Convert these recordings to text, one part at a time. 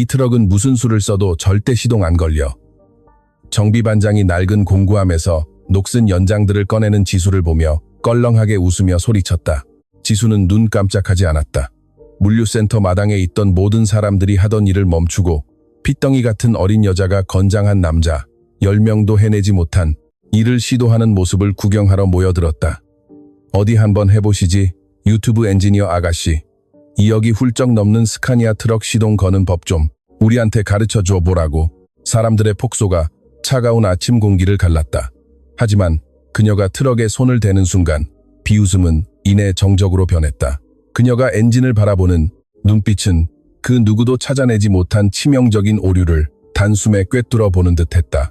이 트럭은 무슨 수를 써도 절대 시동 안 걸려. 정비반장이 낡은 공구함에서 녹슨 연장들을 꺼내는 지수를 보며 껄렁하게 웃으며 소리쳤다. 지수는 눈 깜짝하지 않았다. 물류센터 마당에 있던 모든 사람들이 하던 일을 멈추고 핏덩이 같은 어린 여자가 건장한 남자 10명도 해내지 못한 일을 시도하는 모습을 구경하러 모여들었다. 어디 한번 해보시지, 유튜브 엔지니어 아가씨. 2억이 훌쩍 넘는 스카니아 트럭 시동 거는 법 좀 우리한테 가르쳐 줘 보라고. 사람들의 폭소가 차가운 아침 공기를 갈랐다. 하지만 그녀가 트럭에 손을 대는 순간 비웃음은 이내 정적으로 변했다. 그녀가 엔진을 바라보는 눈빛은 그 누구도 찾아내지 못한 치명적인 오류를 단숨에 꿰뚫어 보는 듯했다.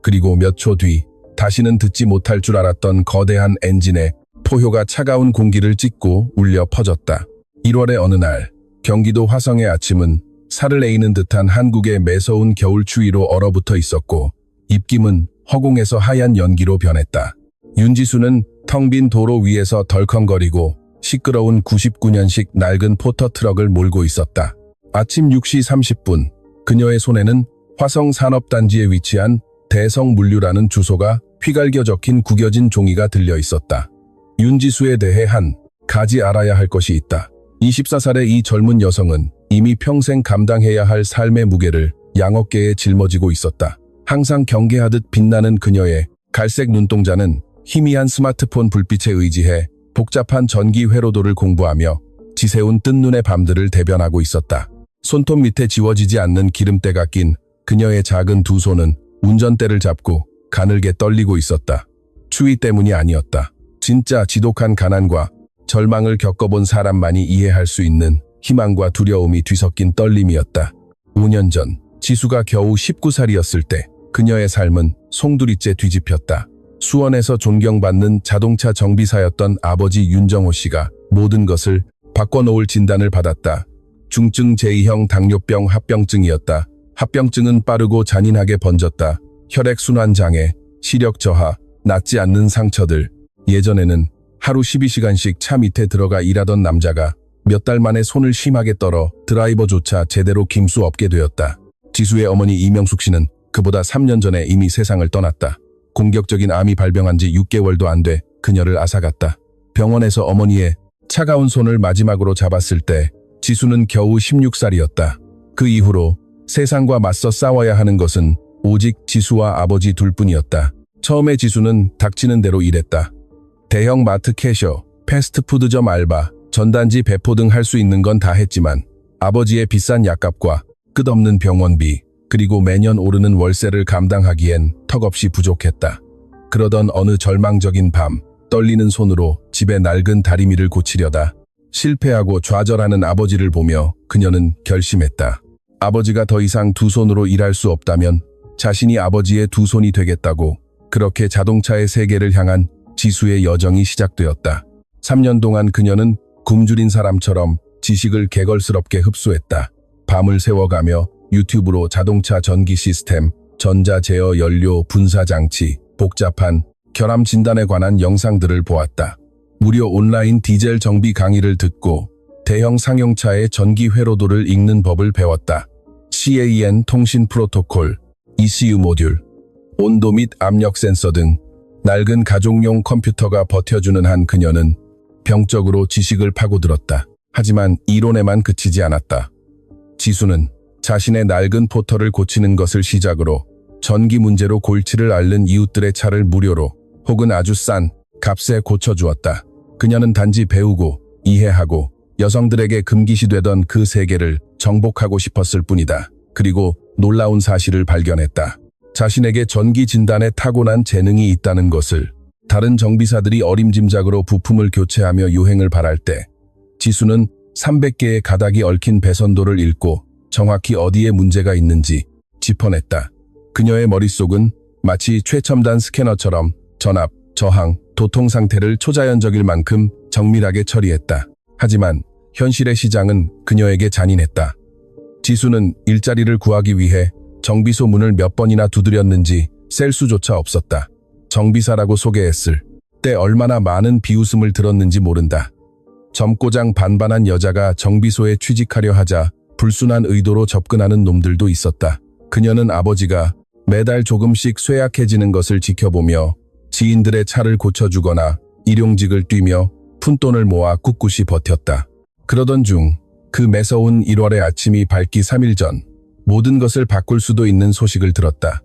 그리고 몇 초 뒤 다시는 듣지 못할 줄 알았던 거대한 엔진의 포효가 차가운 공기를 찢고 울려 퍼졌다. 1월의 어느 날 경기도 화성의 아침은 살을 에이는 듯한 한국의 매서운 겨울 추위로 얼어붙어 있었고 입김은 허공에서 하얀 연기로 변했다. 윤지수는 텅 빈 도로 위에서 덜컹거리고 시끄러운 99년식 낡은 포터 트럭을 몰고 있었다. 아침 6시 30분 그녀의 손에는 화성산업단지에 위치한 대성물류라는 주소가 휘갈겨 적힌 구겨진 종이가 들려 있었다. 윤지수에 대해 한 가지 알아야 할 것이 있다. 24살의 이 젊은 여성은 이미 평생 감당해야 할 삶의 무게를 양어깨에 짊어지고 있었다. 항상 경계하듯 빛나는 그녀의 갈색 눈동자는 희미한 스마트폰 불빛에 의지해 복잡한 전기 회로도를 공부하며 지새운 뜬눈의 밤들을 대변하고 있었다. 손톱 밑에 지워지지 않는 기름때가 낀 그녀의 작은 두 손은 운전대를 잡고 가늘게 떨리고 있었다. 추위 때문이 아니었다. 진짜 지독한 가난과 절망을 겪어본 사람만이 이해할 수 있는 희망과 두려움이 뒤섞인 떨림이었다. 5년 전 지수가 겨우 19살이었을 때 그녀의 삶은 송두리째 뒤집혔다. 수원에서 존경받는 자동차 정비사였던 아버지 윤정호 씨가 모든 것을 바꿔놓을 진단을 받았다. 중증 제2형 당뇨병 합병증이었다. 합병증은 빠르고 잔인하게 번졌다. 혈액순환 장애, 시력 저하, 낫지 않는 상처들. 예전에는 하루 12시간씩 차 밑에 들어가 일하던 남자가 몇 달 만에 손을 심하게 떨어 드라이버조차 제대로 김 수 없게 되었다. 지수의 어머니 이명숙 씨는 그보다 3년 전에 이미 세상을 떠났다. 공격적인 암이 발병한 지 6개월도 안 돼 그녀를 앗아갔다. 병원에서 어머니의 차가운 손을 마지막으로 잡았을 때 지수는 겨우 16살이었다. 그 이후로 세상과 맞서 싸워야 하는 것은 오직 지수와 아버지 둘뿐이었다. 처음에 지수는 닥치는 대로 일했다. 대형 마트 캐셔, 패스트푸드점 알바, 전단지 배포 등 할 수 있는 건 다 했지만 아버지의 비싼 약값과 끝없는 병원비, 그리고 매년 오르는 월세를 감당하기엔 턱없이 부족했다. 그러던 어느 절망적인 밤, 떨리는 손으로 집의 낡은 다리미를 고치려다 실패하고 좌절하는 아버지를 보며 그녀는 결심했다. 아버지가 더 이상 두 손으로 일할 수 없다면 자신이 아버지의 두 손이 되겠다고. 그렇게 자동차의 세계를 향한 지수의 여정이 시작되었다. 3년 동안 그녀는 굶주린 사람처럼 지식을 개걸스럽게 흡수했다. 밤을 새워가며 유튜브로 자동차 전기 시스템, 전자 제어 연료 분사 장치, 복잡한 결함 진단에 관한 영상들을 보았다. 무료 온라인 디젤 정비 강의를 듣고 대형 상용차의 전기 회로도를 읽는 법을 배웠다. CAN 통신 프로토콜, ECU 모듈, 온도 및 압력 센서 등 낡은 가족용 컴퓨터가 버텨주는 한 그녀는 병적으로 지식을 파고들었다. 하지만 이론에만 그치지 않았다. 지수는 자신의 낡은 포터를 고치는 것을 시작으로 전기 문제로 골치를 앓는 이웃들의 차를 무료로 혹은 아주 싼 값에 고쳐주었다. 그녀는 단지 배우고 이해하고 여성들에게 금기시되던 그 세계를 정복하고 싶었을 뿐이다. 그리고 놀라운 사실을 발견했다. 자신에게 전기 진단에 타고난 재능이 있다는 것을. 다른 정비사들이 어림짐작으로 부품을 교체하며 유행을 바랄 때 지수는 300개의 가닥이 얽힌 배선도를 읽고 정확히 어디에 문제가 있는지 짚어냈다. 그녀의 머릿속은 마치 최첨단 스캐너처럼 전압, 저항, 도통 상태를 초자연적일 만큼 정밀하게 처리했다. 하지만 현실의 시장은 그녀에게 잔인했다. 지수는 일자리를 구하기 위해 정비소 문을 몇 번이나 두드렸는지 셀 수조차 없었다. 정비사라고 소개했을 때 얼마나 많은 비웃음을 들었는지 모른다. 젊고장 반반한 여자가 정비소에 취직하려 하자 불순한 의도로 접근하는 놈들도 있었다. 그녀는 아버지가 매달 조금씩 쇠약해지는 것을 지켜보며 지인들의 차를 고쳐주거나 일용직을 뛰며 푼돈을 모아 꿋꿋이 버텼다. 그러던 중 그 매서운 1월의 아침이 밝기 3일 전 모든 것을 바꿀 수도 있는 소식을 들었다.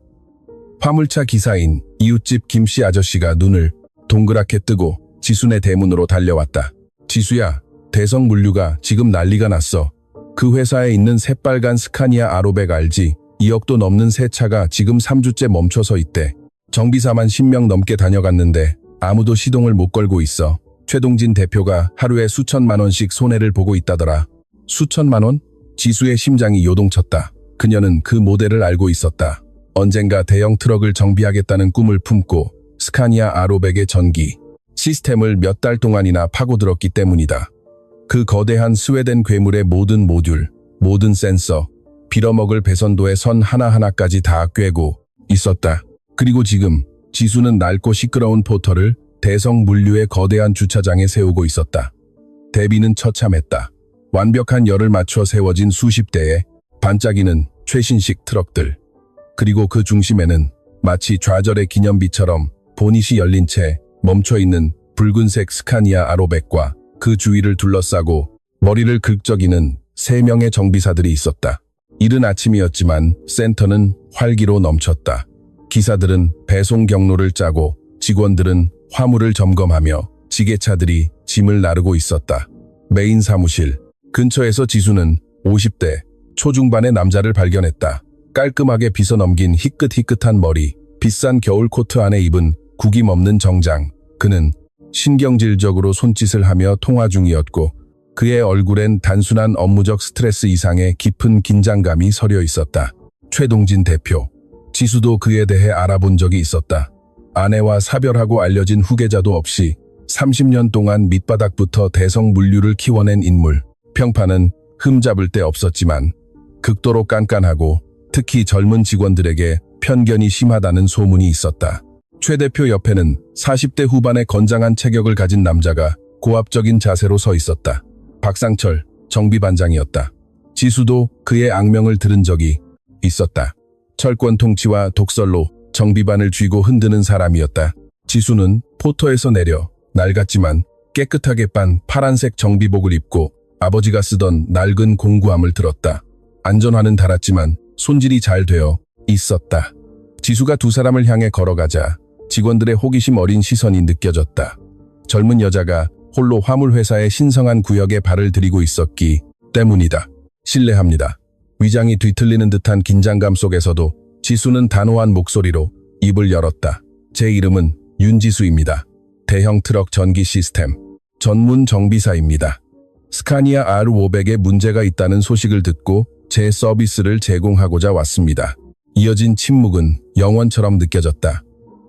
화물차 기사인 이웃집 김씨 아저씨가 눈을 동그랗게 뜨고 지순의 대문으로 달려왔다. 지수야, 대성물류가 지금 난리가 났어. 그 회사에 있는 새빨간 스카니아 아로백 알지? 2억도 넘는 새 차가 지금 3주째 멈춰서 있대. 정비사만 10명 넘게 다녀갔는데 아무도 시동을 못 걸고 있어. 최동진 대표가 하루에 수천만 원씩 손해를 보고 있다더라. 수천만 원? 지수의 심장이 요동쳤다. 그녀는 그 모델을 알고 있었다. 언젠가 대형 트럭을 정비하겠다는 꿈을 품고 스카니아 아로백의 전기 시스템을 몇 달 동안이나 파고들었기 때문이다. 그 거대한 스웨덴 괴물의 모든 모듈, 모든 센서, 빌어먹을 배선도의 선 하나하나까지 다 꿰고 있었다. 그리고 지금 지수는 낡고 시끄러운 포터를 대성 물류의 거대한 주차장에 세우고 있었다. 대비는 처참했다. 완벽한 열을 맞춰 세워진 수십 대의 반짝이는 최신식 트럭들. 그리고 그 중심에는 마치 좌절의 기념비처럼 보닛이 열린 채 멈춰있는 붉은색 스카니아 아로백과 그 주위를 둘러싸고 머리를 긁적이는 3명의 정비사들이 있었다. 이른 아침이었지만 센터는 활기로 넘쳤다. 기사들은 배송 경로를 짜고 직원들은 화물을 점검하며 지게차들이 짐을 나르고 있었다. 메인 사무실 근처에서 지수는 50대 초중반의 남자를 발견했다. 깔끔하게 빗어넘긴 희끗희끗한 머리, 비싼 겨울 코트 안에 입은 구김 없는 정장. 그는 신경질적으로 손짓을 하며 통화 중이었고 그의 얼굴엔 단순한 업무적 스트레스 이상의 깊은 긴장감이 서려 있었다. 최동진 대표. 지수도 그에 대해 알아본 적이 있었다. 아내와 사별하고 알려진 후계자도 없이 30년 동안 밑바닥부터 대성 물류를 키워낸 인물. 평판은 흠잡을 데 없었지만 극도로 깐깐하고 특히 젊은 직원들에게 편견이 심하다는 소문이 있었다. 최 대표 옆에는 40대 후반의 건장한 체격을 가진 남자가 고압적인 자세로 서 있었다. 박상철 정비반장이었다. 지수도 그의 악명을 들은 적이 있었다. 철권 통치와 독설로 정비반을 쥐고 흔드는 사람이었다. 지수는 포터에서 내려 낡았지만 깨끗하게 빤 파란색 정비복을 입고 아버지가 쓰던 낡은 공구함을 들었다. 안전화는 달았지만 손질이 잘 되어 있었다. 지수가 두 사람을 향해 걸어가자 직원들의 호기심 어린 시선이 느껴졌다. 젊은 여자가 홀로 화물회사의 신성한 구역에 발을 들이고 있었기 때문이다. 실례합니다. 위장이 뒤틀리는 듯한 긴장감 속에서도 지수는 단호한 목소리로 입을 열었다. 제 이름은 윤지수입니다. 대형 트럭 전기 시스템 전문 정비사입니다. 스카니아 R500에 문제가 있다는 소식을 듣고 제 서비스를 제공하고자 왔습니다. 이어진 침묵은 영원처럼 느껴졌다.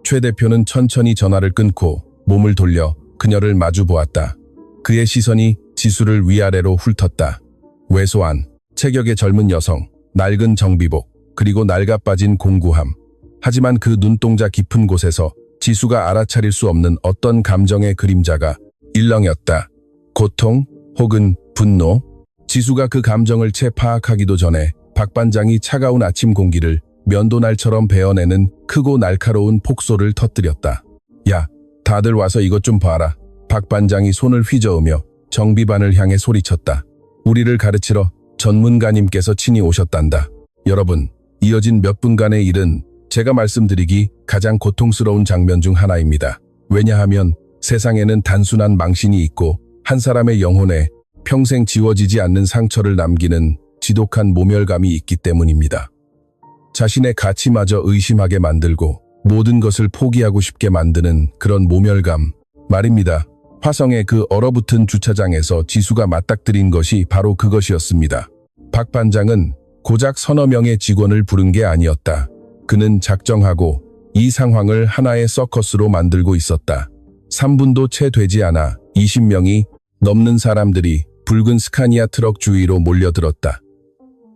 최 대표는 천천히 전화를 끊고 몸을 돌려 그녀를 마주 보았다. 그의 시선이 지수를 위아래로 훑었다. 왜소한 체격의 젊은 여성, 낡은 정비복, 그리고 낡아빠진 공구함. 하지만 그 눈동자 깊은 곳에서 지수가 알아차릴 수 없는 어떤 감정의 그림자가 일렁였다. 고통 혹은 분노. 지수가 그 감정을 채 파악하기도 전에 박 반장이 차가운 아침 공기를 면도날처럼 베어내는 크고 날카로운 폭소를 터뜨렸다. 야, 다들 와서 이것 좀 봐라. 박 반장이 손을 휘저으며 정비반을 향해 소리쳤다. 우리를 가르치러 전문가님께서 친히 오셨단다. 여러분, 이어진 몇 분간의 일은 제가 말씀드리기 가장 고통스러운 장면 중 하나입니다. 왜냐하면 세상에는 단순한 망신이 있고 한 사람의 영혼에 평생 지워지지 않는 상처를 남기는 지독한 모멸감이 있기 때문입니다. 자신의 가치마저 의심하게 만들고 모든 것을 포기하고 싶게 만드는 그런 모멸감 말입니다. 화성의 그 얼어붙은 주차장에서 지수가 맞닥뜨린 것이 바로 그것이었습니다. 박 반장은 고작 서너 명의 직원을 부른 게 아니었다. 그는 작정하고 이 상황을 하나의 서커스로 만들고 있었다. 3분도 채 되지 않아 20명이 넘는 사람들이 붉은 스카니아 트럭 주위로 몰려들었다.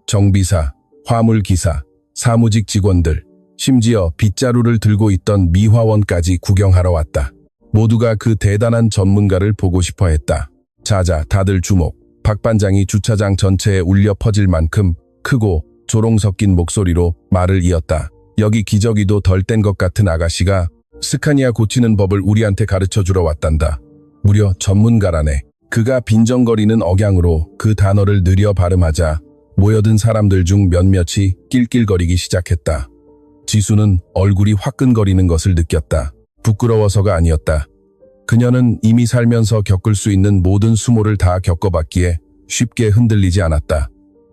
정비사, 화물기사, 사무직 직원들, 심지어 빗자루를 들고 있던 미화원까지 구경하러 왔다. 모두가 그 대단한 전문가를 보고 싶어 했다. 자자, 다들 주목. 박 반장이 주차장 전체에 울려 퍼질 만큼 크고 조롱 섞인 목소리로 말을 이었다. 여기 기저귀도 덜 뗀 것 같은 아가씨가 스카니아 고치는 법을 우리한테 가르쳐주러 왔단다. 무려 전문가라네. 그가 빈정거리는 억양으로 그 단어를 느려 발음하자 모여든 사람들 중 몇몇이 낄낄거리기 시작했다. 지수는 얼굴이 화끈거리는 것을 느꼈다. 부끄러워서가 아니었다. 그녀는 이미 살면서 겪을 수 있는 모든 수모를 다 겪어봤기에 쉽게 흔들리지 않았다.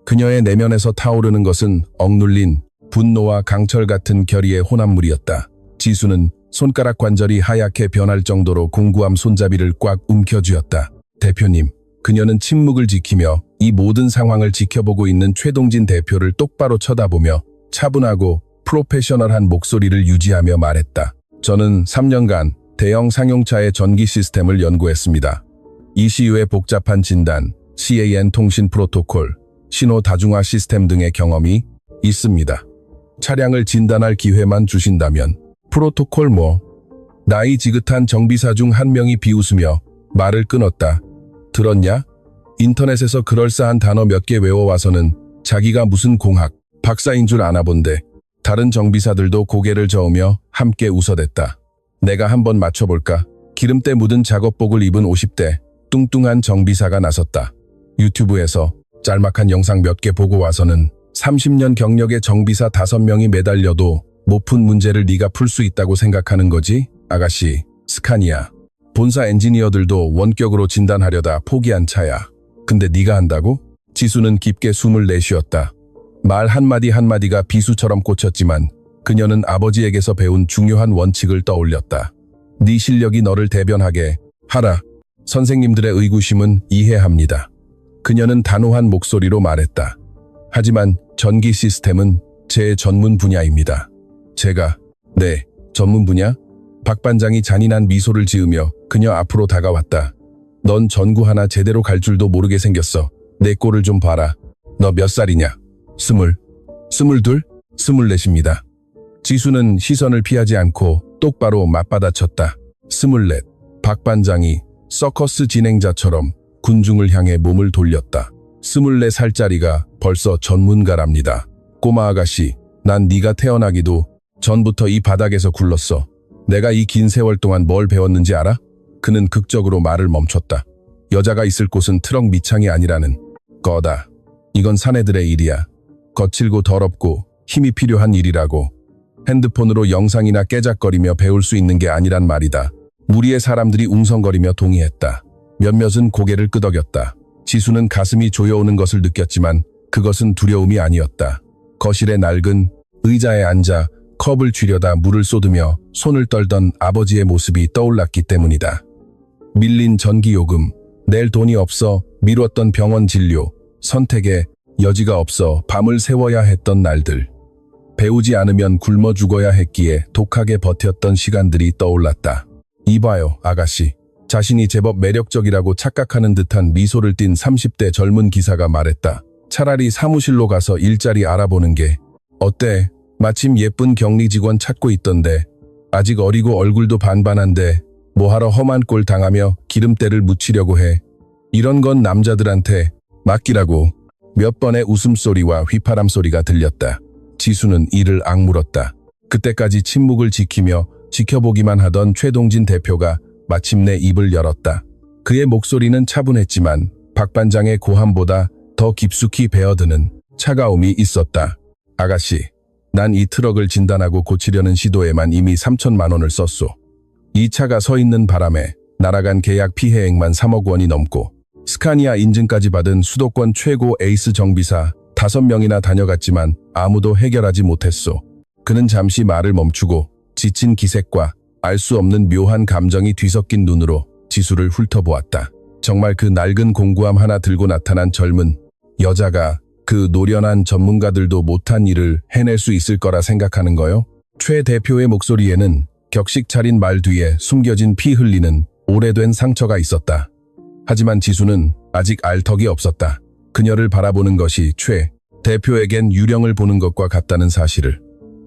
그녀의 내면에서 타오르는 것은 억눌린 분노와 강철 같은 결의의 혼합물이었다. 지수는 손가락 관절이 하얗게 변할 정도로 공구함 손잡이를 꽉 움켜쥐었다. 대표님, 그녀는 침묵을 지키며 이 모든 상황을 지켜보고 있는 최동진 대표를 똑바로 쳐다보며 차분하고 프로페셔널한 목소리를 유지하며 말했다. 저는 3년간 대형 상용차의 전기 시스템을 연구했습니다. ECU의 복잡한 진단, CAN 통신 프로토콜, 신호 다중화 시스템 등의 경험이 있습니다. 차량을 진단할 기회만 주신다면 프로토콜 뭐? 나이 지긋한 정비사 중 한 명이 비웃으며 말을 끊었다. 들었냐? 인터넷에서 그럴싸한 단어 몇 개 외워와서는 자기가 무슨 공학, 박사인 줄 아나 본데. 다른 정비사들도 고개를 저으며 함께 웃어댔다. 내가 한번 맞춰볼까? 기름때 묻은 작업복을 입은 50대 뚱뚱한 정비사가 나섰다. 유튜브에서 짤막한 영상 몇 개 보고 와서는 30년 경력의 정비사 5명이 매달려도 못 푼 문제를 네가 풀 수 있다고 생각하는 거지? 아가씨, 스카니아. 본사 엔지니어들도 원격으로 진단하려다 포기한 차야. 근데 네가 한다고? 지수는 깊게 숨을 내쉬었다. 말 한마디 한마디가 비수처럼 꽂혔지만 그녀는 아버지에게서 배운 중요한 원칙을 떠올렸다. 네 실력이 너를 대변하게 하라. 선생님들의 의구심은 이해합니다. 그녀는 단호한 목소리로 말했다. 하지만 전기 시스템은 제 전문 분야입니다. 제가, 네, 전문 분야? 박 반장이 잔인한 미소를 지으며 그녀 앞으로 다가왔다. 넌 전구 하나 제대로 갈 줄도 모르게 생겼어. 내 꼴을 좀 봐라. 너 몇 살이냐? 20, 22, 24입니다. 지수는 시선을 피하지 않고 똑바로 맞받아쳤다. 24. 박 반장이 서커스 진행자처럼 군중을 향해 몸을 돌렸다. 24살짜리가 벌써 전문가랍니다. 꼬마 아가씨, 난 네가 태어나기도 전부터 이 바닥에서 굴렀어. 내가 이 긴 세월 동안 뭘 배웠는지 알아? 그는 극적으로 말을 멈췄다. 여자가 있을 곳은 트럭 밑창이 아니라는 거다. 이건 사내들의 일이야. 거칠고 더럽고 힘이 필요한 일이라고. 핸드폰으로 영상이나 깨작거리며 배울 수 있는 게 아니란 말이다. 무리의 사람들이 웅성거리며 동의했다. 몇몇은 고개를 끄덕였다. 지수는 가슴이 조여오는 것을 느꼈지만 그것은 두려움이 아니었다. 거실의 낡은 의자에 앉아 컵을 쥐려다 물을 쏟으며 손을 떨던 아버지의 모습이 떠올랐기 때문이다. 밀린 전기요금, 낼 돈이 없어 미뤘던 병원 진료, 선택에 여지가 없어 밤을 새워야 했던 날들. 배우지 않으면 굶어 죽어야 했기에 독하게 버텼던 시간들이 떠올랐다. 이봐요, 아가씨. 자신이 제법 매력적이라고 착각하는 듯한 미소를 띤 30대 젊은 기사가 말했다. 차라리 사무실로 가서 일자리 알아보는 게 어때? 마침 예쁜 격리 직원 찾고 있던데. 아직 어리고 얼굴도 반반한데 뭐하러 험한 꼴 당하며 기름때를 묻히려고 해. 이런 건 남자들한테 맡기라고. 몇 번의 웃음소리와 휘파람 소리가 들렸다. 지수는 이를 악물었다. 그때까지 침묵을 지키며 지켜보기만 하던 최동진 대표가 마침내 입을 열었다. 그의 목소리는 차분했지만 박 반장의 고함보다 더 깊숙이 배어드는 차가움이 있었다. 아가씨, 난 이 트럭을 진단하고 고치려는 시도에만 이미 3천만 원을 썼소. 이 차가 서 있는 바람에 날아간 계약 피해액만 3억 원이 넘고 스카니아 인증까지 받은 수도권 최고 에이스 정비사 5명이나 다녀갔지만 아무도 해결하지 못했소. 그는 잠시 말을 멈추고 지친 기색과 알 수 없는 묘한 감정이 뒤섞인 눈으로 지수를 훑어보았다. 정말 그 낡은 공구함 하나 들고 나타난 젊은 여자가 그 노련한 전문가들도 못한 일을 해낼 수 있을 거라 생각하는 거요? 최 대표의 목소리에는 격식 차린 말 뒤에 숨겨진 피 흘리는 오래된 상처가 있었다. 하지만 지수는 아직 알 턱이 없었다. 그녀를 바라보는 것이 최 대표에겐 유령을 보는 것과 같다는 사실을.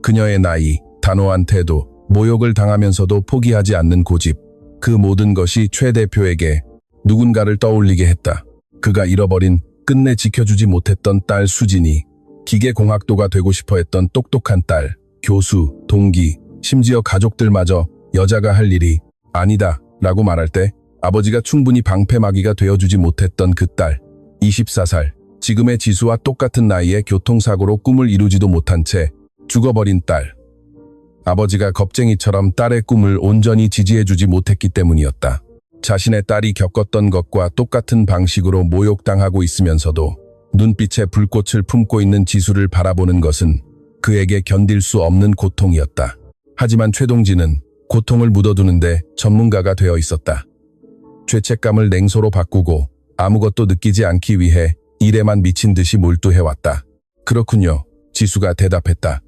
그녀의 나이, 단호한 태도, 모욕을 당하면서도 포기하지 않는 고집. 그 모든 것이 최 대표에게 누군가를 떠올리게 했다. 그가 잃어버린, 끝내 지켜주지 못했던 딸 수진이, 기계공학도가 되고 싶어 했던 똑똑한 딸, 교수, 동기, 심지어 가족들마저 여자가 할 일이 아니다 라고 말할 때 아버지가 충분히 방패막이가 되어주지 못했던 그 딸, 24살, 지금의 지수와 똑같은 나이에 교통사고로 꿈을 이루지도 못한 채 죽어버린 딸. 아버지가 겁쟁이처럼 딸의 꿈을 온전히 지지해주지 못했기 때문이었다. 자신의 딸이 겪었던 것과 똑같은 방식으로 모욕당하고 있으면서도 눈빛에 불꽃을 품고 있는 지수를 바라보는 것은 그에게 견딜 수 없는 고통이었다. 하지만 최동진은 고통을 묻어두는데 전문가가 되어 있었다. 죄책감을 냉소로 바꾸고 아무것도 느끼지 않기 위해 일에만 미친 듯이 몰두해왔다. 그렇군요. 지수가 대답했다.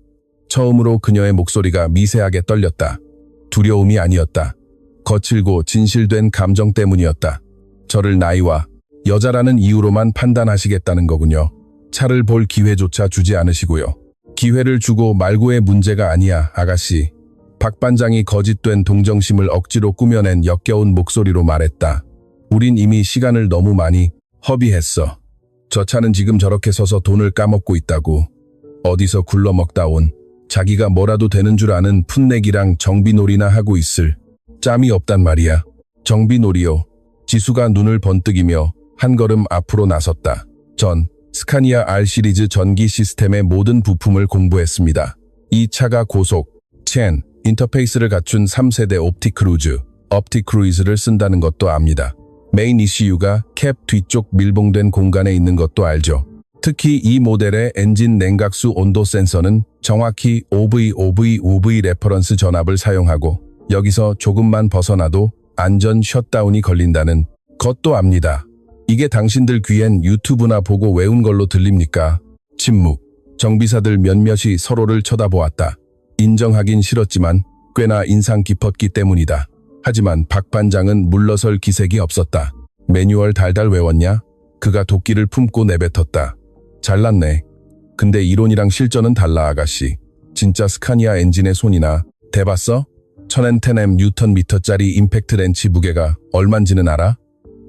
처음으로 그녀의 목소리가 미세하게 떨렸다. 두려움이 아니었다. 거칠고 진실된 감정 때문이었다. 저를 나이와 여자라는 이유로만 판단하시겠다는 거군요. 차를 볼 기회조차 주지 않으시고요. 기회를 주고 말고의 문제가 아니야, 아가씨. 박 반장이 거짓된 동정심을 억지로 꾸며낸 역겨운 목소리로 말했다. 우린 이미 시간을 너무 많이 허비했어. 저 차는 지금 저렇게 서서 돈을 까먹고 있다고. 어디서 굴러먹다 온 자기가 뭐라도 되는 줄 아는 풋내기랑 정비놀이나 하고 있을 짬이 없단 말이야. 정비놀이요. 지수가 눈을 번뜩이며 한 걸음 앞으로 나섰다. 전 스카니아 R 시리즈 전기 시스템의 모든 부품을 공부했습니다. 이 차가 고속, 첸, 인터페이스를 갖춘 3세대 옵틱 크루이즈를 쓴다는 것도 압니다. 메인 ECU가 캡 뒤쪽 밀봉된 공간에 있는 것도 알죠. 특히 이 모델의 엔진 냉각수 온도 센서는 정확히 OV 레퍼런스 전압을 사용하고 여기서 조금만 벗어나도 안전 셧다운이 걸린다는 것도 압니다. 이게 당신들 귀엔 유튜브나 보고 외운 걸로 들립니까? 침묵. 정비사들 몇몇이 서로를 쳐다보았다. 인정하긴 싫었지만 꽤나 인상 깊었기 때문이다. 하지만 박 반장은 물러설 기색이 없었다. 매뉴얼 달달 외웠냐? 그가 도끼를 품고 내뱉었다. 잘났네. 근데 이론이랑 실전은 달라, 아가씨. 진짜 스카니아 엔진의 손이나 대봤어? 1010M 뉴턴미터짜리 임팩트 렌치 무게가 얼만지는 알아?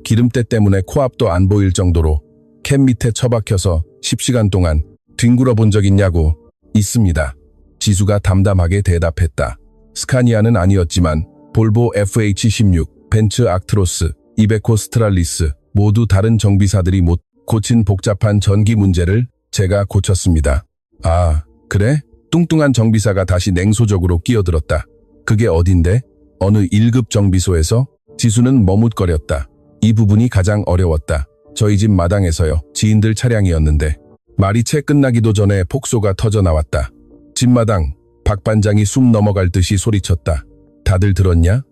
기름때 때문에 코앞도 안 보일 정도로 캡 밑에 처박혀서 10시간 동안 뒹굴어 본 적 있냐고. 있습니다. 지수가 담담하게 대답했다. 스카니아는 아니었지만 볼보 FH16, 벤츠 악트로스, 이베코 스트랄리스 모두 다른 정비사들이 못 고친 복잡한 전기 문제를 제가 고쳤습니다. 아, 그래? 뚱뚱한 정비사가 다시 냉소적으로 끼어들었다. 그게 어딘데? 어느 1급 정비소에서? 지수는 머뭇거렸다. 이 부분이 가장 어려웠다. 저희 집 마당에서요. 지인들 차량이었는데. 말이 채 끝나기도 전에 폭소가 터져 나왔다. 집마당, 박 반장이 숨 넘어갈 듯이 소리쳤다. 다들 들었냐?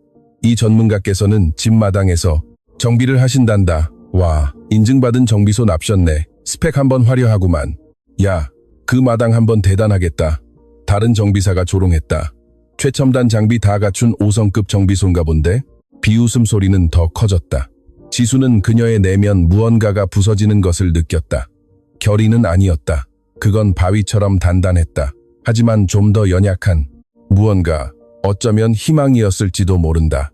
이 전문가께서는 집마당에서 정비를 하신단다. 와, 인증받은 정비소 납셨네. 스펙 한번 화려하구만. 야, 그 마당 한번 대단하겠다. 다른 정비사가 조롱했다. 최첨단 장비 다 갖춘 5성급 정비소인가 본데? 비웃음 소리는 더 커졌다. 지수는 그녀의 내면 무언가가 부서지는 것을 느꼈다. 결의는 아니었다. 그건 바위처럼 단단했다. 하지만 좀 더 연약한 무언가, 어쩌면 희망이었을지도 모른다.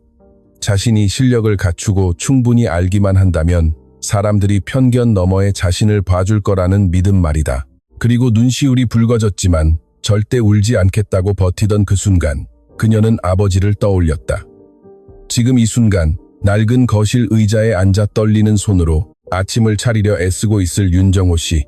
자신이 실력을 갖추고 충분히 알기만 한다면 사람들이 편견 너머에 자신을 봐줄 거라는 믿음 말이다. 그리고 눈시울이 붉어졌지만 절대 울지 않겠다고 버티던 그 순간 그녀는 아버지를 떠올렸다. 지금 이 순간 낡은 거실 의자에 앉아 떨리는 손으로 아침을 차리려 애쓰고 있을 윤정호 씨.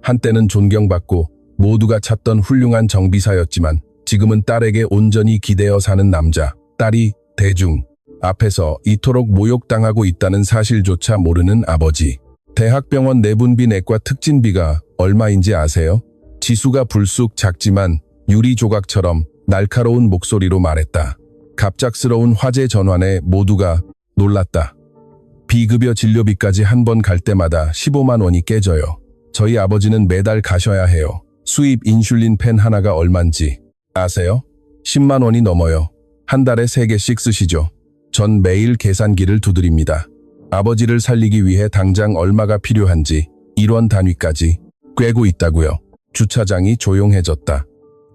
한때는 존경받고 모두가 찾던 훌륭한 정비사였지만 지금은 딸에게 온전히 기대어 사는 남자, 딸이 대중 앞에서 이토록 모욕당하고 있다는 사실조차 모르는 아버지. 대학병원 내분비 내과 특진비가 얼마인지 아세요? 지수가 불쑥 작지만 유리 조각처럼 날카로운 목소리로 말했다. 갑작스러운 화재 전환에 모두가 놀랐다. 비급여 진료비까지 한 번 갈 때마다 15만 원이 깨져요. 저희 아버지는 매달 가셔야 해요. 수입 인슐린 펜 하나가 얼만지 아세요? 10만 원이 넘어요. 한 달에 3개씩 쓰시죠. 전 매일 계산기를 두드립니다. 아버지를 살리기 위해 당장 얼마가 필요한지 1원 단위까지 꿰고 있다고요. 주차장이 조용해졌다.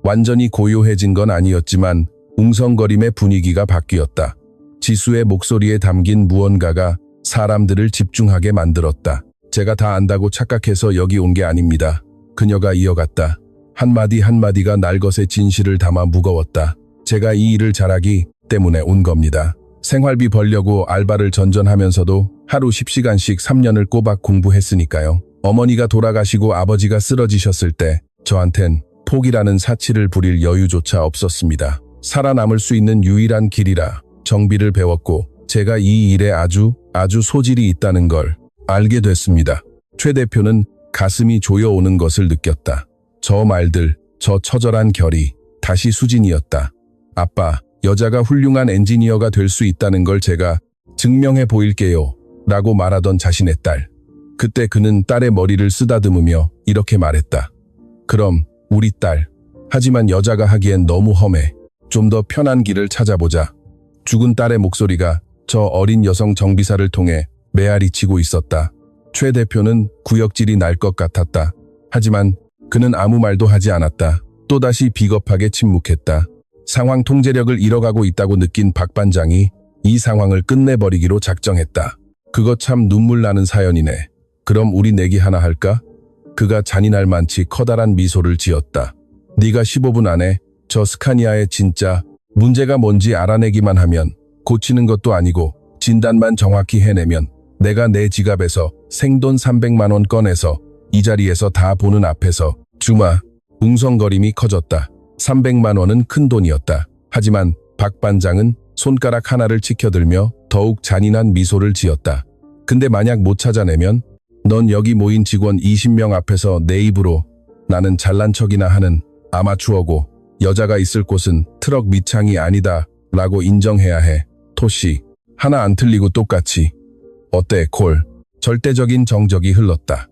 완전히 고요해진 건 아니었지만 웅성거림의 분위기가 바뀌었다. 지수의 목소리에 담긴 무언가가 사람들을 집중하게 만들었다. 제가 다 안다고 착각해서 여기 온 게 아닙니다. 그녀가 이어갔다. 한마디 한마디가 날것의 진실을 담아 무거웠다. 제가 이 일을 잘하기 때문에 온 겁니다. 생활비 벌려고 알바를 전전하면서도 하루 10시간씩 3년을 꼬박 공부했으니까요. 어머니가 돌아가시고 아버지가 쓰러지셨을 때 저한텐 포기라는 사치를 부릴 여유조차 없었습니다. 살아남을 수 있는 유일한 길이라 정비를 배웠고 제가 이 일에 아주 소질이 있다는 걸 알게 됐습니다. 최 대표는 가슴이 조여오는 것을 느꼈다. 저 말들, 저 처절한 결이 다시 수진이었다. 아빠, 여자가 훌륭한 엔지니어가 될 수 있다는 걸 제가 증명해 보일게요. 라고 말하던 자신의 딸. 그때 그는 딸의 머리를 쓰다듬으며 이렇게 말했다. 그럼 우리 딸. 하지만 여자가 하기엔 너무 험해. 좀 더 편한 길을 찾아보자. 죽은 딸의 목소리가 저 어린 여성 정비사를 통해 메아리치고 있었다. 최 대표는 구역질이 날 것 같았다. 하지만 그는 아무 말도 하지 않았다. 또다시 비겁하게 침묵했다. 상황 통제력을 잃어가고 있다고 느낀 박 반장이 이 상황을 끝내버리기로 작정했다. 그거 참 눈물 나는 사연이네. 그럼 우리 내기 하나 할까? 그가 잔인할 만치 커다란 미소를 지었다. 네가 15분 안에 저 스카니아의 진짜 문제가 뭔지 알아내기만 하면 고치는 것도 아니고 진단만 정확히 해내면 내가 내 지갑에서 생돈 300만 원 꺼내서 이 자리에서 다 보는 앞에서 주마. 웅성거림이 커졌다. 300만 원은 큰 돈이었다. 하지만 박 반장은 손가락 하나를 치켜들며 더욱 잔인한 미소를 지었다. 근데 만약 못 찾아내면 넌 여기 모인 직원 20명 앞에서 내 입으로 나는 잘난 척이나 하는 아마추어고 여자가 있을 곳은 트럭 밑창이 아니다 라고 인정해야 해. 토시. 하나 안 틀리고 똑같이. 어때 콜. 절대적인 정적이 흘렀다.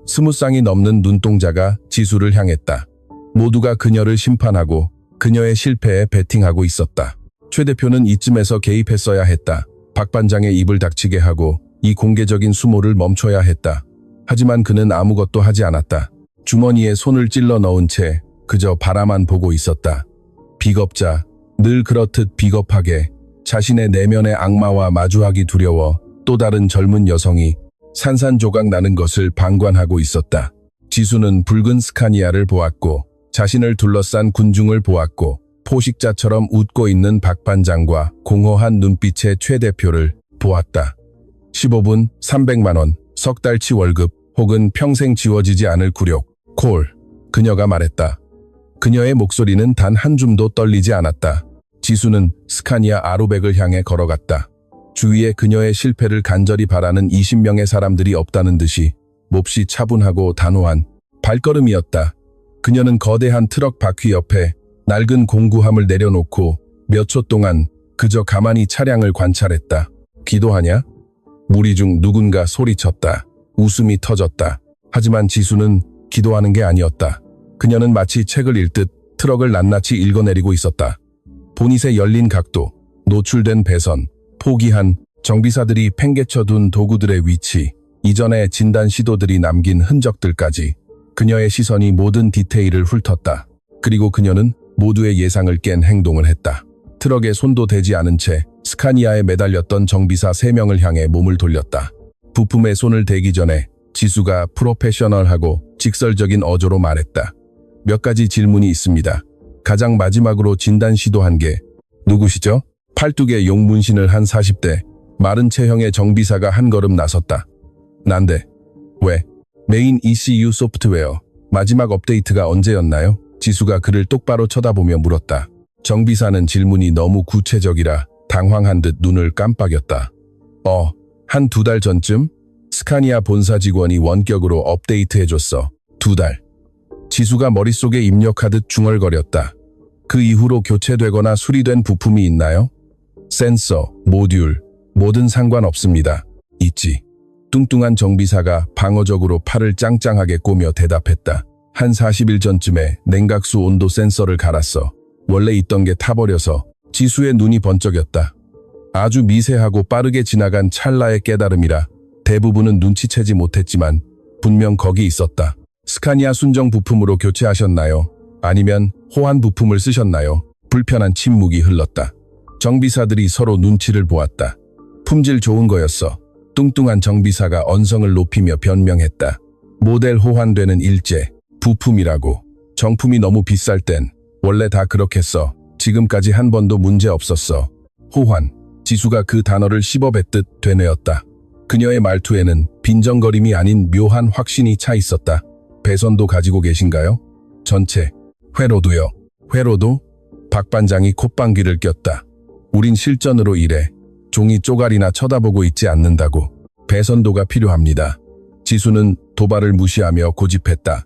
20쌍이 넘는 눈동자가 지수를 향했다. 모두가 그녀를 심판하고 그녀의 실패에 베팅하고 있었다. 최 대표는 이쯤에서 개입했어야 했다. 박 반장의 입을 닥치게 하고 이 공개적인 수모를 멈춰야 했다. 하지만 그는 아무것도 하지 않았다. 주머니에 손을 찔러 넣은 채 그저 바라만 보고 있었다. 비겁자, 늘 그렇듯 비겁하게 자신의 내면의 악마와 마주하기 두려워 또 다른 젊은 여성이 산산조각 나는 것을 방관하고 있었다. 지수는 붉은 스카니아를 보았고 자신을 둘러싼 군중을 보았고 포식자처럼 웃고 있는 박 반장과 공허한 눈빛의 최 대표를 보았다. 15분 300만 원, 석 달치 월급 혹은 평생 지워지지 않을 굴욕. 콜. 그녀가 말했다. 그녀의 목소리는 단 한 줌도 떨리지 않았다. 지수는 스카니아 아루백을 향해 걸어갔다. 주위에 그녀의 실패를 간절히 바라는 20명의 사람들이 없다는 듯이 몹시 차분하고 단호한 발걸음이었다. 그녀는 거대한 트럭 바퀴 옆에 낡은 공구함을 내려놓고 몇 초 동안 그저 가만히 차량을 관찰했다. 기도하냐? 무리 중 누군가 소리쳤다. 웃음이 터졌다. 하지만 지수는 기도하는 게 아니었다. 그녀는 마치 책을 읽듯 트럭을 낱낱이 읽어내리고 있었다. 보닛의 열린 각도, 노출된 배선, 포기한 정비사들이 팽개쳐둔 도구들의 위치, 이전의 진단 시도들이 남긴 흔적들까지 그녀의 시선이 모든 디테일을 훑었다. 그리고 그녀는 모두의 예상을 깬 행동을 했다. 트럭에 손도 대지 않은 채 스카니아에 매달렸던 정비사 3명을 향해 몸을 돌렸다. 부품에 손을 대기 전에 지수가 프로페셔널하고 직설적인 어조로 말했다. 몇 가지 질문이 있습니다. 가장 마지막으로 진단 시도한 게 누구시죠? 팔뚝에 용 문신을 한 40대 마른 체형의 정비사가 한 걸음 나섰다. 난데. 왜? 메인 ECU 소프트웨어 마지막 업데이트가 언제였나요? 지수가 그를 똑바로 쳐다보며 물었다. 정비사는 질문이 너무 구체적이라 당황한 듯 눈을 깜빡였다. 한 2달 전쯤? 스카니아 본사 직원이 원격으로 업데이트해줬어. 2달. 지수가 머릿속에 입력하듯 중얼거렸다. 그 이후로 교체되거나 수리된 부품이 있나요? 센서, 모듈, 뭐든 상관없습니다. 있지. 뚱뚱한 정비사가 방어적으로 팔을 짱짱하게 꼬며 대답했다. 한 40일 전쯤에 냉각수 온도 센서를 갈았어. 원래 있던 게 타버려서. 지수의 눈이 번쩍였다. 아주 미세하고 빠르게 지나간 찰나의 깨달음이라 대부분은 눈치채지 못했지만 분명 거기 있었다. 스카니아 순정 부품으로 교체하셨나요? 아니면 호환 부품을 쓰셨나요? 불편한 침묵이 흘렀다. 정비사들이 서로 눈치를 보았다. 품질 좋은 거였어. 뚱뚱한 정비사가 언성을 높이며 변명했다. 모델 호환되는 일제, 부품이라고. 정품이 너무 비쌀 땐 원래 다 그렇겠어. 지금까지 한 번도 문제 없었어. 호환. 지수가 그 단어를 씹어뱉듯 되뇌었다. 그녀의 말투에는 빈정거림이 아닌 묘한 확신이 차 있었다. 배선도 가지고 계신가요? 전체. 회로도요. 회로도? 박 반장이 콧방귀를 꼈다. 우린 실전으로 일해. 종이 쪼가리나 쳐다보고 있지 않는다고. 배선도가 필요합니다. 지수는 도발을 무시하며 고집했다.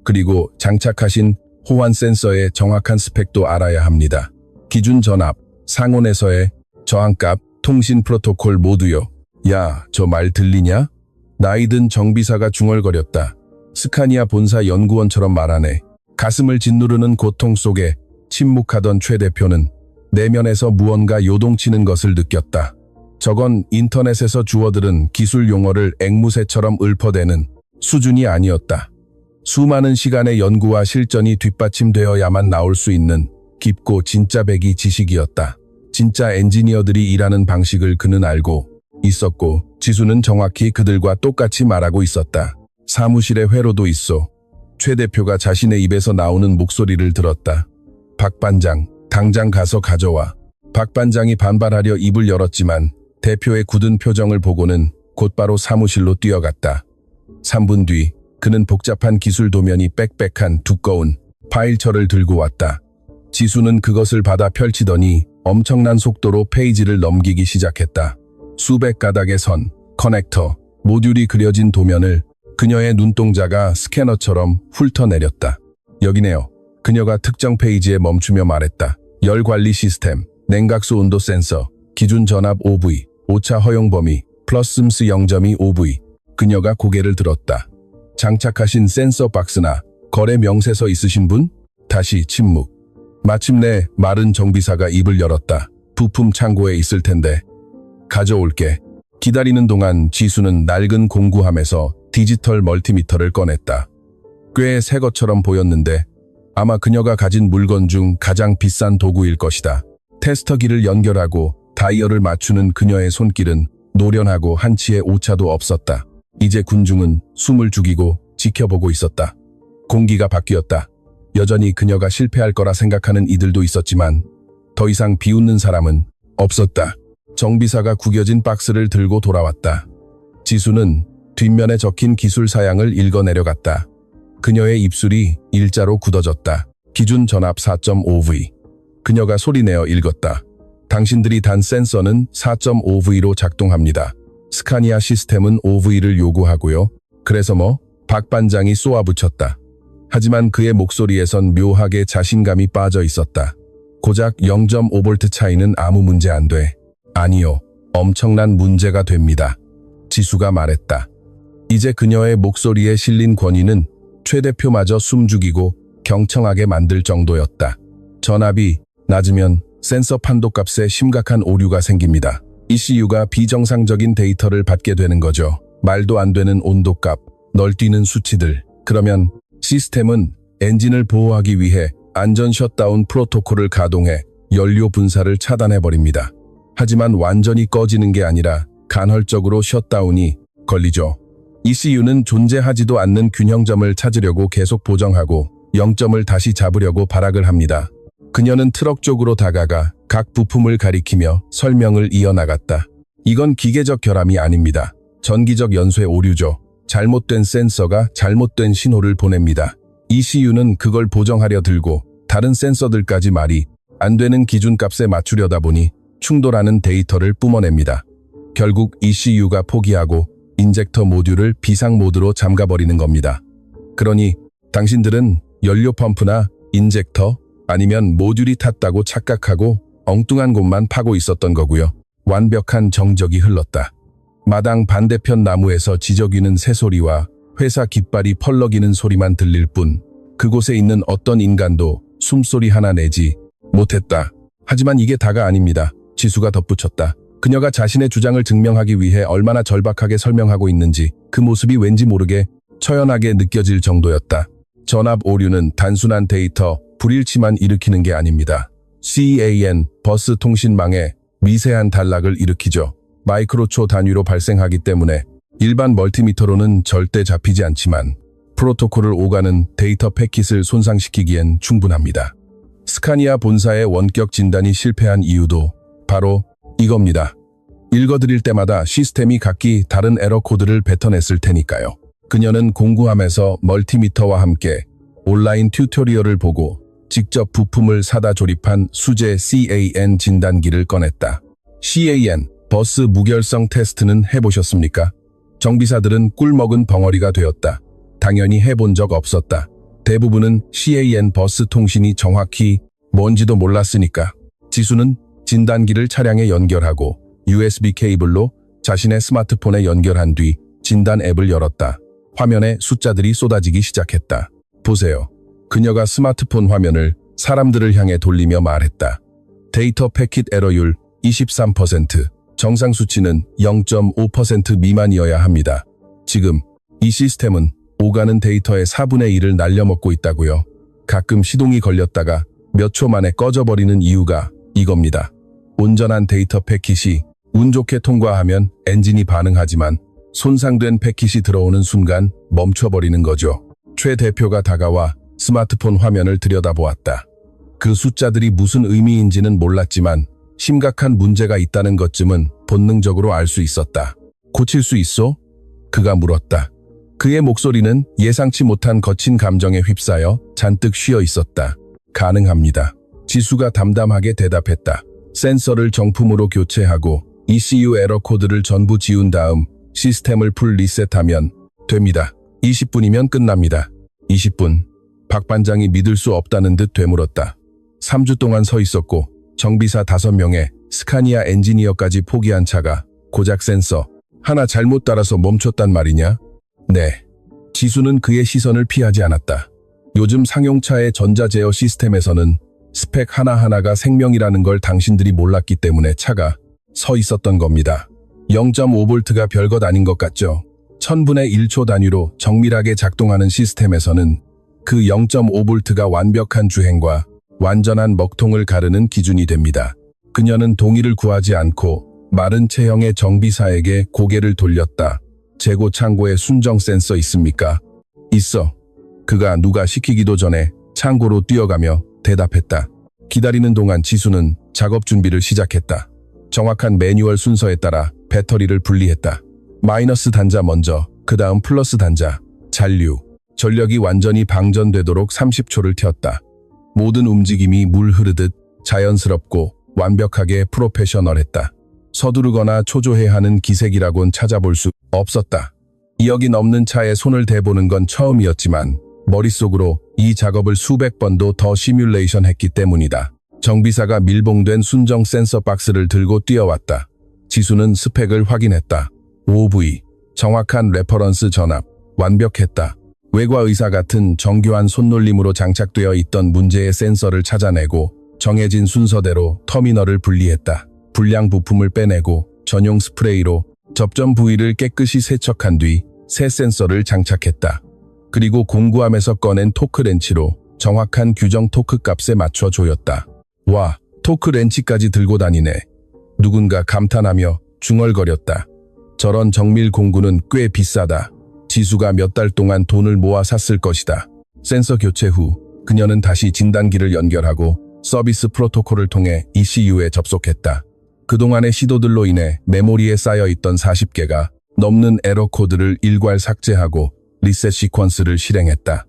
그리고 장착하신 호환 센서의 정확한 스펙도 알아야 합니다. 기준 전압, 상온에서의 저항값, 통신 프로토콜 모두요. 야, 저 말 들리냐? 나이든 정비사가 중얼거렸다. 스카니아 본사 연구원처럼 말하네. 가슴을 짓누르는 고통 속에 침묵하던 최 대표는 내면에서 무언가 요동치는 것을 느꼈다. 저건 인터넷에서 주워들은 기술 용어를 앵무새처럼 읊어대는 수준이 아니었다. 수많은 시간의 연구와 실전이 뒷받침되어야만 나올 수 있는 깊고 진짜 배기 지식이었다. 진짜 엔지니어들이 일하는 방식을 그는 알고 있었고 지수는 정확히 그들과 똑같이 말하고 있었다. 사무실에 회로도 있어. 최 대표가 자신의 입에서 나오는 목소리를 들었다. 박 반장, 당장 가서 가져와. 박 반장이 반발하려 입을 열었지만 대표의 굳은 표정을 보고는 곧바로 사무실로 뛰어갔다. 3분 뒤 그는 복잡한 기술 도면이 빽빽한 두꺼운 파일처를 들고 왔다. 지수는 그것을 받아 펼치더니 엄청난 속도로 페이지를 넘기기 시작했다. 수백 가닥의 선, 커넥터, 모듈이 그려진 도면을 그녀의 눈동자가 스캐너처럼 훑어내렸다. 여기네요. 그녀가 특정 페이지에 멈추며 말했다. 열 관리 시스템, 냉각수 온도 센서, 기준 전압 5V, 오차 허용 범위, 플러스음스 0.25V. 그녀가 고개를 들었다. 장착하신 센서 박스나 거래 명세서 있으신 분? 다시 침묵. 마침내 마른 정비사가 입을 열었다. 부품 창고에 있을 텐데. 가져올게. 기다리는 동안 지수는 낡은 공구함에서 디지털 멀티미터를 꺼냈다. 꽤 새 것처럼 보였는데 아마 그녀가 가진 물건 중 가장 비싼 도구일 것이다. 테스터기를 연결하고 다이얼을 맞추는 그녀의 손길은 노련하고 한치의 오차도 없었다. 이제 군중은 숨을 죽이고 지켜보고 있었다. 공기가 바뀌었다. 여전히 그녀가 실패할 거라 생각하는 이들도 있었지만 더 이상 비웃는 사람은 없었다. 정비사가 구겨진 박스를 들고 돌아왔다. 지수는 뒷면에 적힌 기술 사양을 읽어내려갔다. 그녀의 입술이 일자로 굳어졌다. 기준 전압 4.5V. 그녀가 소리내어 읽었다. 당신들이 단 센서는 4.5V로 작동합니다. 스카니아 시스템은 5V를 요구하고요. 그래서 박 반장이 쏘아붙였다. 하지만 그의 목소리에선 묘하게 자신감이 빠져 있었다. 고작 0.5V 차이는 아무 문제 안 돼. 아니요, 엄청난 문제가 됩니다. 지수가 말했다. 이제 그녀의 목소리에 실린 권위는 최 대표마저 숨죽이고 경청하게 만들 정도였다. 전압이 낮으면 센서 판도값에 심각한 오류가 생깁니다. ECU가 비정상적인 데이터를 받게 되는 거죠. 말도 안 되는 온도값, 널뛰는 수치들. 그러면 시스템은 엔진을 보호하기 위해 안전 셧다운 프로토콜을 가동해 연료 분사를 차단해버립니다. 하지만 완전히 꺼지는 게 아니라 간헐적으로 셧다운이 걸리죠. ECU는 존재하지도 않는 균형점을 찾으려고 계속 보정하고 0점을 다시 잡으려고 발악을 합니다. 그녀는 트럭 쪽으로 다가가 각 부품을 가리키며 설명을 이어나갔다. 이건 기계적 결함이 아닙니다. 전기적 연쇄 오류죠. 잘못된 센서가 잘못된 신호를 보냅니다. ECU는 그걸 보정하려 들고 다른 센서들까지 말이 안 되는 기준값에 맞추려다 보니 충돌하는 데이터를 뿜어냅니다. 결국 ECU가 포기하고 인젝터 모듈을 비상 모드로 잠가버리는 겁니다. 그러니 당신들은 연료 펌프나 인젝터 아니면 모듈이 탔다고 착각하고 엉뚱한 곳만 파고 있었던 거고요. 완벽한 정적이 흘렀다. 마당 반대편 나무에서 지저귀는 새소리와 회사 깃발이 펄럭이는 소리만 들릴 뿐 그곳에 있는 어떤 인간도 숨소리 하나 내지 못했다. 하지만 이게 다가 아닙니다. 지수가 덧붙였다. 그녀가 자신의 주장을 증명하기 위해 얼마나 절박하게 설명하고 있는지 그 모습이 왠지 모르게 처연하게 느껴질 정도였다. 전압 오류는 단순한 데이터, 불일치만 일으키는 게 아닙니다. CAN, 버스 통신망에 미세한 단락을 일으키죠. 마이크로초 단위로 발생하기 때문에 일반 멀티미터로는 절대 잡히지 않지만 프로토콜을 오가는 데이터 패킷을 손상시키기엔 충분합니다. 스카니아 본사의 원격 진단이 실패한 이유도 바로 이겁니다. 읽어드릴 때마다 시스템이 각기 다른 에러 코드를 뱉어냈을 테니까요. 그녀는 공구함에서 멀티미터와 함께 온라인 튜토리얼을 보고 직접 부품을 사다 조립한 수제 CAN 진단기를 꺼냈다. CAN, 버스 무결성 테스트는 해보셨습니까? 정비사들은 꿀먹은 벙어리가 되었다. 당연히 해본 적 없었다. 대부분은 CAN 버스 통신이 정확히 뭔지도 몰랐으니까. 지수는 진단기를 차량에 연결하고 USB 케이블로 자신의 스마트폰에 연결한 뒤 진단 앱을 열었다. 화면에 숫자들이 쏟아지기 시작했다. 보세요. 그녀가 스마트폰 화면을 사람들을 향해 돌리며 말했다. 데이터 패킷 에러율 23%, 정상 수치는 0.5% 미만이어야 합니다. 지금 이 시스템은 오가는 데이터의 4분의 1을 날려먹고 있다고요. 가끔 시동이 걸렸다가 몇 초 만에 꺼져버리는 이유가 이겁니다. 온전한 데이터 패킷이 운 좋게 통과하면 엔진이 반응하지만 손상된 패킷이 들어오는 순간 멈춰버리는 거죠. 최 대표가 다가와 스마트폰 화면을 들여다보았다. 그 숫자들이 무슨 의미인지는 몰랐지만 심각한 문제가 있다는 것쯤은 본능적으로 알 수 있었다. 고칠 수 있어? 그가 물었다. 그의 목소리는 예상치 못한 거친 감정에 휩싸여 잔뜩 쉬어 있었다. 가능합니다. 지수가 담담하게 대답했다. 센서를 정품으로 교체하고 ECU 에러 코드를 전부 지운 다음 시스템을 풀 리셋하면 됩니다. 20분이면 끝납니다. 20분. 박 반장이 믿을 수 없다는 듯 되물었다. 3주 동안 서 있었고 정비사 5명에 스카니아 엔지니어까지 포기한 차가 고작 센서 하나 잘못 따라서 멈췄단 말이냐? 네. 지수는 그의 시선을 피하지 않았다. 요즘 상용차의 전자제어 시스템에서는 스펙 하나하나가 생명이라는 걸 당신들이 몰랐기 때문에 차가 서 있었던 겁니다. 0.5V가 별것 아닌 것 같죠? 1000분의 1초 단위로 정밀하게 작동하는 시스템에서는 그 0.5V가 완벽한 주행과 완전한 먹통을 가르는 기준이 됩니다. 그녀는 동의를 구하지 않고 마른 체형의 정비사에게 고개를 돌렸다. 재고 창고에 순정 센서 있습니까? 있어. 그가 누가 시키기도 전에 창고로 뛰어가며 대답했다. 기다리는 동안 지수는 작업 준비를 시작했다. 정확한 매뉴얼 순서에 따라 배터리를 분리했다. 마이너스 단자 먼저, 그 다음 플러스 단자, 잔류. 전력이 완전히 방전되도록 30초를 튀었다. 모든 움직임이 물 흐르듯 자연스럽고 완벽하게 프로페셔널했다. 서두르거나 초조해야 하는 기색이라곤 찾아볼 수 없었다. 2억이 넘는 차에 손을 대보는 건 처음이었지만 머릿속으로 이 작업을 수백 번도 더 시뮬레이션 했기 때문이다. 정비사가 밀봉된 순정 센서 박스를 들고 뛰어왔다. 지수는 스펙을 확인했다. 5V, 정확한 레퍼런스 전압, 완벽했다. 외과 의사 같은 정교한 손놀림으로 장착되어 있던 문제의 센서를 찾아내고 정해진 순서대로 터미널을 분리했다. 불량 부품을 빼내고 전용 스프레이로 접점 부위를 깨끗이 세척한 뒤 새 센서를 장착했다. 그리고 공구함에서 꺼낸 토크 렌치로 정확한 규정 토크 값에 맞춰 조였다. 와, 토크 렌치까지 들고 다니네. 누군가 감탄하며 중얼거렸다. 저런 정밀 공구는 꽤 비싸다. 지수가 몇 달 동안 돈을 모아 샀을 것이다. 센서 교체 후 그녀는 다시 진단기를 연결하고 서비스 프로토콜을 통해 ECU에 접속했다. 그동안의 시도들로 인해 메모리에 쌓여있던 40개가 넘는 에러 코드를 일괄 삭제하고 리셋 시퀀스를 실행했다.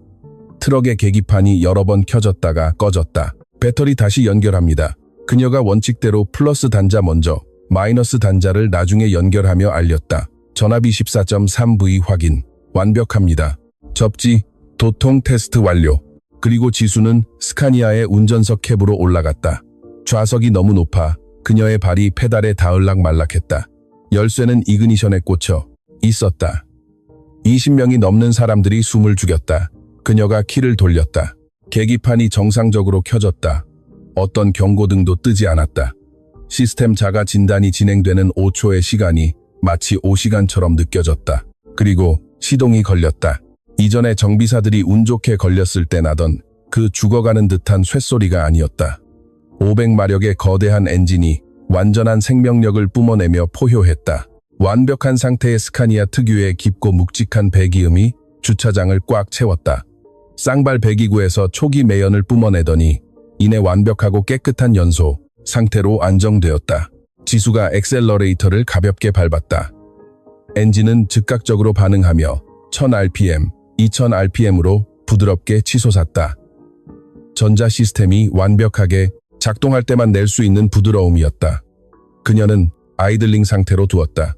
트럭의 계기판이 여러 번 켜졌다가 꺼졌다. 배터리 다시 연결합니다. 그녀가 원칙대로 플러스 단자 먼저, 마이너스 단자를 나중에 연결하며 알렸다. 전압이 14.3V 확인. 완벽합니다. 접지, 도통 테스트 완료. 그리고 지수는 스카니아의 운전석 캡으로 올라갔다. 좌석이 너무 높아 그녀의 발이 페달에 닿을락 말락했다. 열쇠는 이그니션에 꽂혀 있었다. 20명이 넘는 사람들이 숨을 죽였다. 그녀가 키를 돌렸다. 계기판이 정상적으로 켜졌다. 어떤 경고등도 뜨지 않았다. 시스템 자가 진단이 진행되는 5초의 시간이 마치 5시간처럼 느껴졌다. 그리고 시동이 걸렸다. 이전에 정비사들이 운 좋게 걸렸을 때 나던 그 죽어가는 듯한 쇳소리가 아니었다. 500마력의 거대한 엔진이 완전한 생명력을 뿜어내며 포효했다. 완벽한 상태의 스카니아 특유의 깊고 묵직한 배기음이 주차장을 꽉 채웠다. 쌍발 배기구에서 초기 매연을 뿜어내더니 이내 완벽하고 깨끗한 연소 상태로 안정되었다. 지수가 엑셀러레이터를 가볍게 밟았다. 엔진은 즉각적으로 반응하며 1000rpm, 2000rpm으로 부드럽게 치솟았다. 전자 시스템이 완벽하게 작동할 때만 낼 수 있는 부드러움이었다. 그녀는 아이들링 상태로 두었다.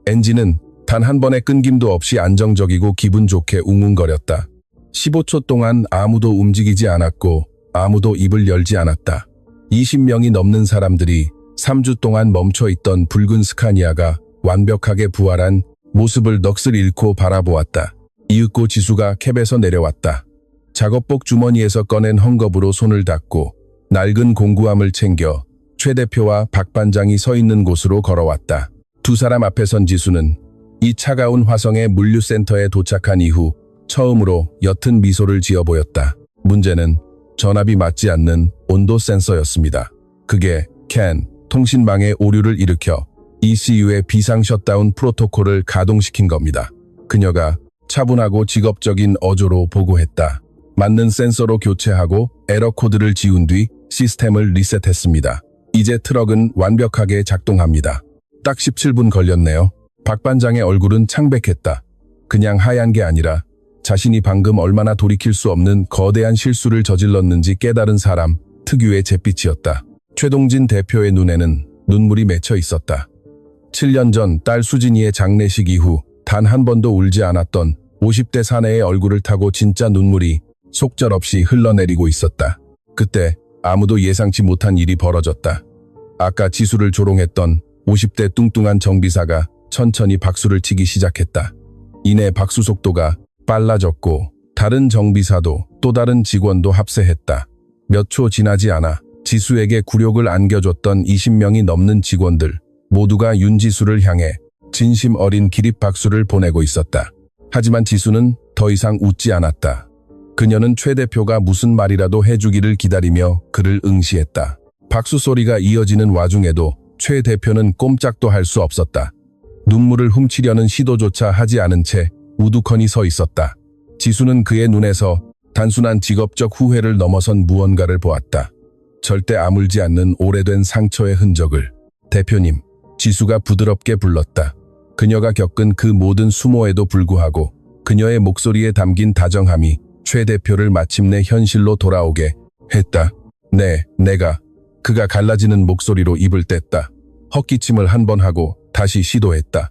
엔진은 단 한 번의 끊김도 없이 안정적이고 기분 좋게 웅웅거렸다. 15초 동안 아무도 움직이지 않았고 아무도 입을 열지 않았다. 20명이 넘는 사람들이 3주 동안 멈춰있던 붉은 스카니아가 완벽하게 부활한 모습을 넋을 잃고 바라보았다. 이윽고 지수가 캡에서 내려왔다. 작업복 주머니에서 꺼낸 헝겊으로 손을 닦고 낡은 공구함을 챙겨 최 대표와 박 반장이 서 있는 곳으로 걸어왔다. 두 사람 앞에 선 지수는 이 차가운 화성의 물류센터에 도착한 이후 처음으로 옅은 미소를 지어 보였다. 문제는 전압이 맞지 않는 온도 센서였습니다. 그게 CAN, 통신망의 오류를 일으켜 ECU의 비상 셧다운 프로토콜을 가동시킨 겁니다. 그녀가 차분하고 직업적인 어조로 보고했다. 맞는 센서로 교체하고 에러 코드를 지운 뒤 시스템을 리셋했습니다. 이제 트럭은 완벽하게 작동합니다. 딱 17분 걸렸네요. 박 반장의 얼굴은 창백했다. 그냥 하얀 게 아니라 자신이 방금 얼마나 돌이킬 수 없는 거대한 실수를 저질렀는지 깨달은 사람 특유의 잿빛이었다. 최동진 대표의 눈에는 눈물이 맺혀 있었다. 7년 전 딸 수진이의 장례식 이후 단 한 번도 울지 않았던 50대 사내의 얼굴을 타고 진짜 눈물이 속절없이 흘러내리고 있었다. 그때 아무도 예상치 못한 일이 벌어졌다. 아까 지수를 조롱했던 50대 뚱뚱한 정비사가 천천히 박수를 치기 시작했다. 이내 박수 속도가 빨라졌고 다른 정비사도 또 다른 직원도 합세했다. 몇 초 지나지 않아 지수에게 굴욕을 안겨줬던 20명이 넘는 직원들 모두가 윤지수를 향해 진심 어린 기립박수를 보내고 있었다. 하지만 지수는 더 이상 웃지 않았다. 그녀는 최 대표가 무슨 말이라도 해주기를 기다리며 그를 응시했다. 박수 소리가 이어지는 와중에도 최 대표는 꼼짝도 할 수 없었다. 눈물을 훔치려는 시도조차 하지 않은 채 우두커니 서 있었다. 지수는 그의 눈에서 단순한 직업적 후회를 넘어선 무언가를 보았다. 절대 아물지 않는 오래된 상처의 흔적을. 대표님, 지수가 부드럽게 불렀다. 그녀가 겪은 그 모든 수모에도 불구하고 그녀의 목소리에 담긴 다정함이 최 대표를 마침내 현실로 돌아오게 했다. 네, 내가. 그가 갈라지는 목소리로 입을 뗐다. 헛기침을 한 번 하고 다시 시도했다.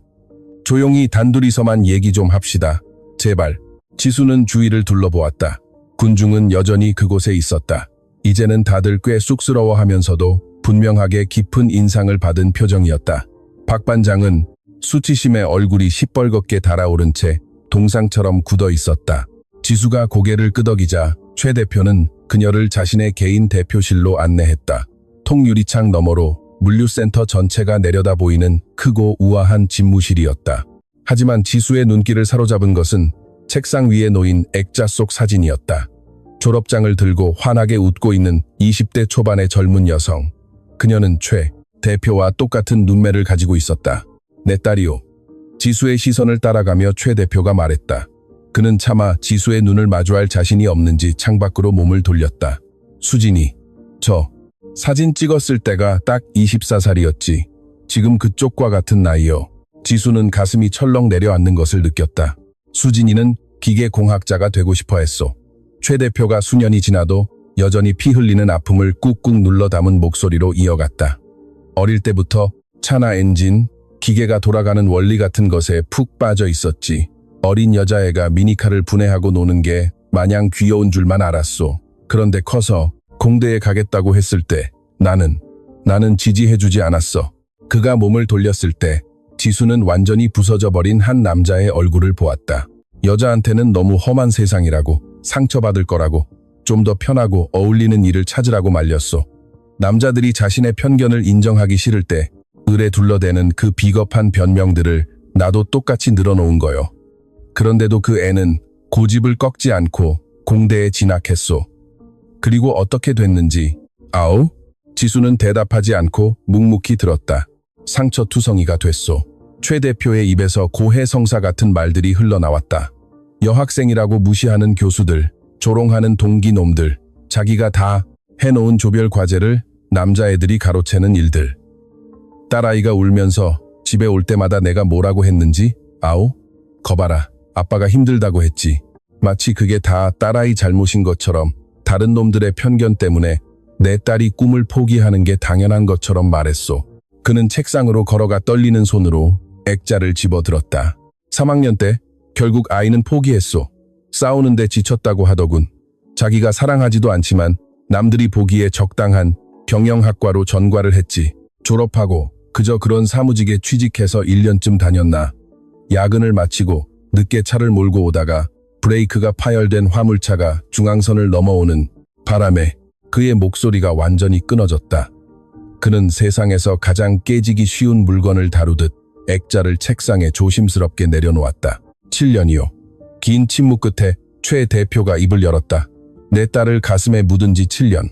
조용히 단둘이서만 얘기 좀 합시다. 제발. 지수는 주위를 둘러보았다. 군중은 여전히 그곳에 있었다. 이제는 다들 꽤 쑥스러워하면서도 분명하게 깊은 인상을 받은 표정이었다. 박 반장은 수치심에 얼굴이 시뻘겋게 달아오른 채 동상처럼 굳어 있었다. 지수가 고개를 끄덕이자 최 대표는 그녀를 자신의 개인 대표실로 안내했다. 통유리창 너머로 물류센터 전체가 내려다 보이는 크고 우아한 집무실이었다. 하지만 지수의 눈길을 사로잡은 것은 책상 위에 놓인 액자 속 사진이었다. 졸업장을 들고 환하게 웃고 있는 20대 초반의 젊은 여성. 그녀는 최 대표와 똑같은 눈매를 가지고 있었다. 내 딸이요. 지수의 시선을 따라가며 최 대표가 말했다. 그는 차마 지수의 눈을 마주할 자신이 없는지 창밖으로 몸을 돌렸다. 수진이, 저 사진 찍었을 때가 딱 24살이었지. 지금 그쪽과 같은 나이요. 지수는 가슴이 철렁 내려앉는 것을 느꼈다. 수진이는 기계공학자가 되고 싶어 했소. 최 대표가 수년이 지나도 여전히 피 흘리는 아픔을 꾹꾹 눌러 담은 목소리로 이어갔다. 어릴 때부터 차나 엔진, 기계가 돌아가는 원리 같은 것에 푹 빠져 있었지. 어린 여자애가 미니카를 분해하고 노는 게 마냥 귀여운 줄만 알았소. 그런데 커서 공대에 가겠다고 했을 때 나는 지지해주지 않았어. 그가 몸을 돌렸을 때 지수는 완전히 부서져 버린 한 남자의 얼굴을 보았다. 여자한테는 너무 험한 세상이라고, 상처받을 거라고, 좀 더 편하고 어울리는 일을 찾으라고 말렸소. 남자들이 자신의 편견을 인정하기 싫을 때 을에 둘러대는 그 비겁한 변명들을 나도 똑같이 늘어놓은 거요. 그런데도 그 애는 고집을 꺾지 않고 공대에 진학했소. 그리고 어떻게 됐는지, 아우? 지수는 대답하지 않고 묵묵히 들었다. 상처투성이가 됐소. 최 대표의 입에서 고해성사 같은 말들이 흘러나왔다. 여학생이라고 무시하는 교수들, 조롱하는 동기놈들, 자기가 다 해놓은 조별 과제를 남자애들이 가로채는 일들. 딸아이가 울면서 집에 올 때마다 내가 뭐라고 했는지 아오? 거봐라, 아빠가 힘들다고 했지. 마치 그게 다 딸아이 잘못인 것처럼 다른 놈들의 편견 때문에 내 딸이 꿈을 포기하는 게 당연한 것처럼 말했소. 그는 책상으로 걸어가 떨리는 손으로 액자를 집어들었다. 3학년 때 결국 아이는 포기했소. 싸우는데 지쳤다고 하더군. 자기가 사랑하지도 않지만 남들이 보기에 적당한 경영학과로 전과를 했지. 졸업하고 그저 그런 사무직에 취직해서 1년쯤 다녔나. 야근을 마치고 늦게 차를 몰고 오다가 브레이크가 파열된 화물차가 중앙선을 넘어오는 바람에 그의 목소리가 완전히 끊어졌다. 그는 세상에서 가장 깨지기 쉬운 물건을 다루듯 액자를 책상에 조심스럽게 내려놓았다. 7년이요. 긴 침묵 끝에 최 대표가 입을 열었다. 내 딸을 가슴에 묻은 지 7년.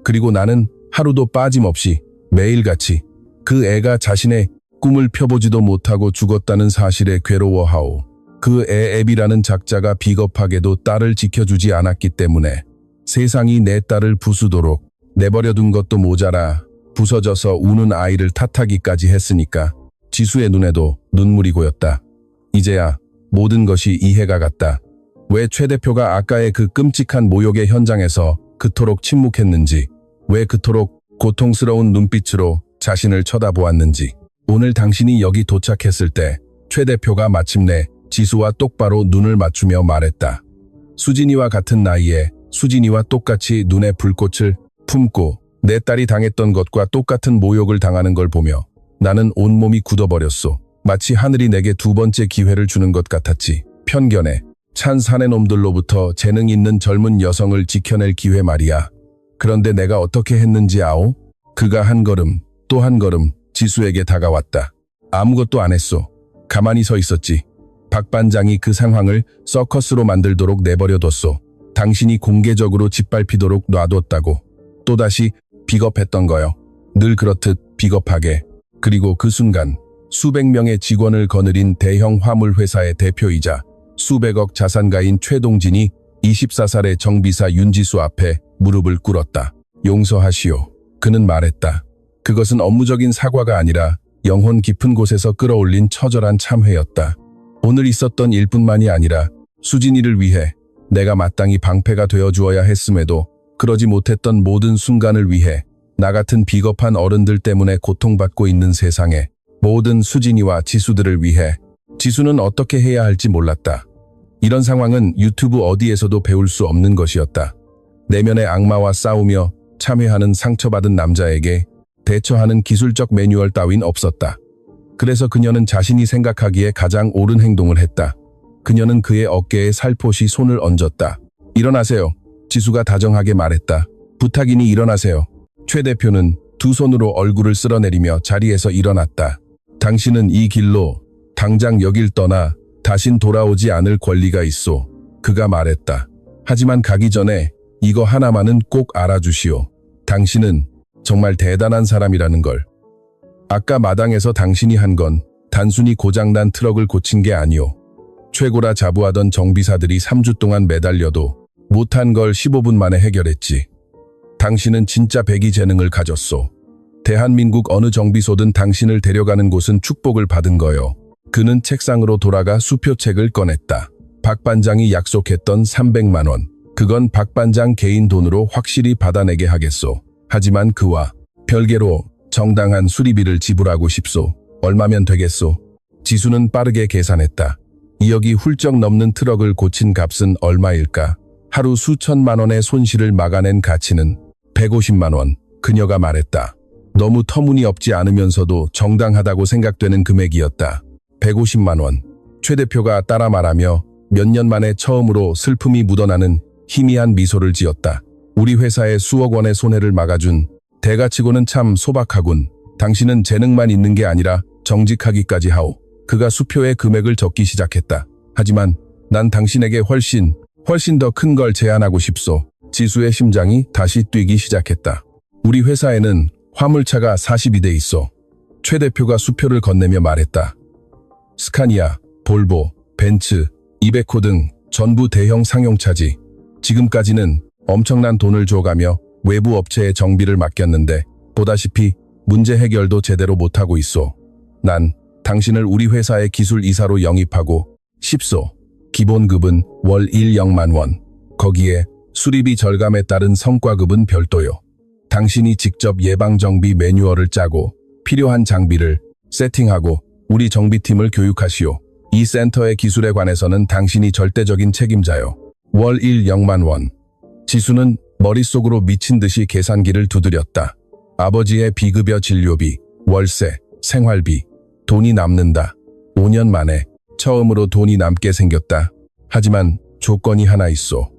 그리고 나는 하루도 빠짐없이 매일같이 그 애가 자신의 꿈을 펴보지도 못하고 죽었다는 사실에 괴로워하오. 그 애 앱이라는 작자가 비겁하게도 딸을 지켜주지 않았기 때문에 세상이 내 딸을 부수도록 내버려둔 것도 모자라 부서져서 우는 아이를 탓하기까지 했으니까 지수의 눈에도 눈물이 고였다. 이제야 모든 것이 이해가 갔다. 왜 최 대표가 아까의 그 끔찍한 모욕의 현장에서 그토록 침묵했는지, 왜 그토록 고통스러운 눈빛으로 자신을 쳐다보았는지. 오늘 당신이 여기 도착했을 때 최 대표가 마침내 지수와 똑바로 눈을 맞추며 말했다. 수진이와 같은 나이에 수진이와 똑같이 눈에 불꽃을 품고 내 딸이 당했던 것과 똑같은 모욕을 당하는 걸 보며 나는 온몸이 굳어버렸소. 마치 하늘이 내게 두 번째 기회를 주는 것 같았지. 편견에 찬 사내놈들로부터 재능 있는 젊은 여성을 지켜낼 기회 말이야. 그런데 내가 어떻게 했는지 아오? 그가 한 걸음 또 한 걸음 지수에게 다가왔다. 아무것도 안 했소. 가만히 서 있었지. 박 반장이 그 상황을 서커스로 만들도록 내버려뒀소. 당신이 공개적으로 짓밟히도록 놔뒀다고. 또다시 비겁했던 거요. 늘 그렇듯 비겁하게. 그리고 그 순간 수백 명의 직원을 거느린 대형 화물회사의 대표이자 수백억 자산가인 최동진이 24살의 정비사 윤지수 앞에 무릎을 꿇었다. 용서하시오. 그는 말했다. 그것은 업무적인 사과가 아니라 영혼 깊은 곳에서 끌어올린 처절한 참회였다. 오늘 있었던 일뿐만이 아니라 수진이를 위해 내가 마땅히 방패가 되어주어야 했음에도 그러지 못했던 모든 순간을 위해 나 같은 비겁한 어른들 때문에 고통받고 있는 세상에 모든 수진이와 지수들을 위해. 지수는 어떻게 해야 할지 몰랐다. 이런 상황은 유튜브 어디에서도 배울 수 없는 것이었다. 내면의 악마와 싸우며 참회하는 상처받은 남자에게 대처하는 기술적 매뉴얼 따윈 없었다. 그래서 그녀는 자신이 생각하기에 가장 옳은 행동을 했다. 그녀는 그의 어깨에 살포시 손을 얹었다. 일어나세요. 지수가 다정하게 말했다. 부탁이니 일어나세요. 최 대표는 두 손으로 얼굴을 쓸어내리며 자리에서 일어났다. 당신은 이 길로 당장 여길 떠나 다신 돌아오지 않을 권리가 있소. 그가 말했다. 하지만 가기 전에 이거 하나만은 꼭 알아주시오. 당신은 정말 대단한 사람이라는 걸. 아까 마당에서 당신이 한 건 단순히 고장난 트럭을 고친 게 아니오. 최고라 자부하던 정비사들이 3주 동안 매달려도 못한 걸 15분 만에 해결했지. 당신은 진짜 배기 재능을 가졌소. 대한민국 어느 정비소든 당신을 데려가는 곳은 축복을 받은 거요. 그는 책상으로 돌아가 수표책을 꺼냈다. 박 반장이 약속했던 300만 원. 그건 박 반장 개인 돈으로 확실히 받아내게 하겠소. 하지만 그와 별개로 정당한 수리비를 지불하고 싶소. 얼마면 되겠소? 지수는 빠르게 계산했다. 2억이 훌쩍 넘는 트럭을 고친 값은 얼마일까? 하루 수천만 원의 손실을 막아낸 가치는 150만 원. 그녀가 말했다. 너무 터무니없지 않으면서도 정당하다고 생각되는 금액이었다. 150만 원. 최 대표가 따라 말하며 몇 년 만에 처음으로 슬픔이 묻어나는 희미한 미소를 지었다. 우리 회사의 수억 원의 손해를 막아준 대가치고는 참 소박하군. 당신은 재능만 있는 게 아니라 정직하기까지 하오. 그가 수표의 금액을 적기 시작했다. 하지만 난 당신에게 훨씬 더 큰 걸 제안하고 싶소. 지수의 심장이 다시 뛰기 시작했다. 우리 회사에는 화물차가 42대 있어. 최 대표가 수표를 건네며 말했다. 스카니아, 볼보, 벤츠, 이베코 등 전부 대형 상용차지. 지금까지는 엄청난 돈을 줘가며 외부 업체에 정비를 맡겼는데 보다시피 문제 해결도 제대로 못하고 있어. 난 당신을 우리 회사의 기술 이사로 영입하고 싶소. 기본급은 월 1,000만 원. 거기에 수리비 절감에 따른 성과급은 별도요. 당신이 직접 예방정비 매뉴얼을 짜고 필요한 장비를 세팅하고 우리 정비팀을 교육하시오. 이 센터의 기술에 관해서는 당신이 절대적인 책임자요. 월 1,000만 원. 지수는 머릿속으로 미친 듯이 계산기를 두드렸다. 아버지의 비급여 진료비, 월세, 생활비, 돈이 남는다. 5년 만에 처음으로 돈이 남게 생겼다. 하지만 조건이 하나 있어.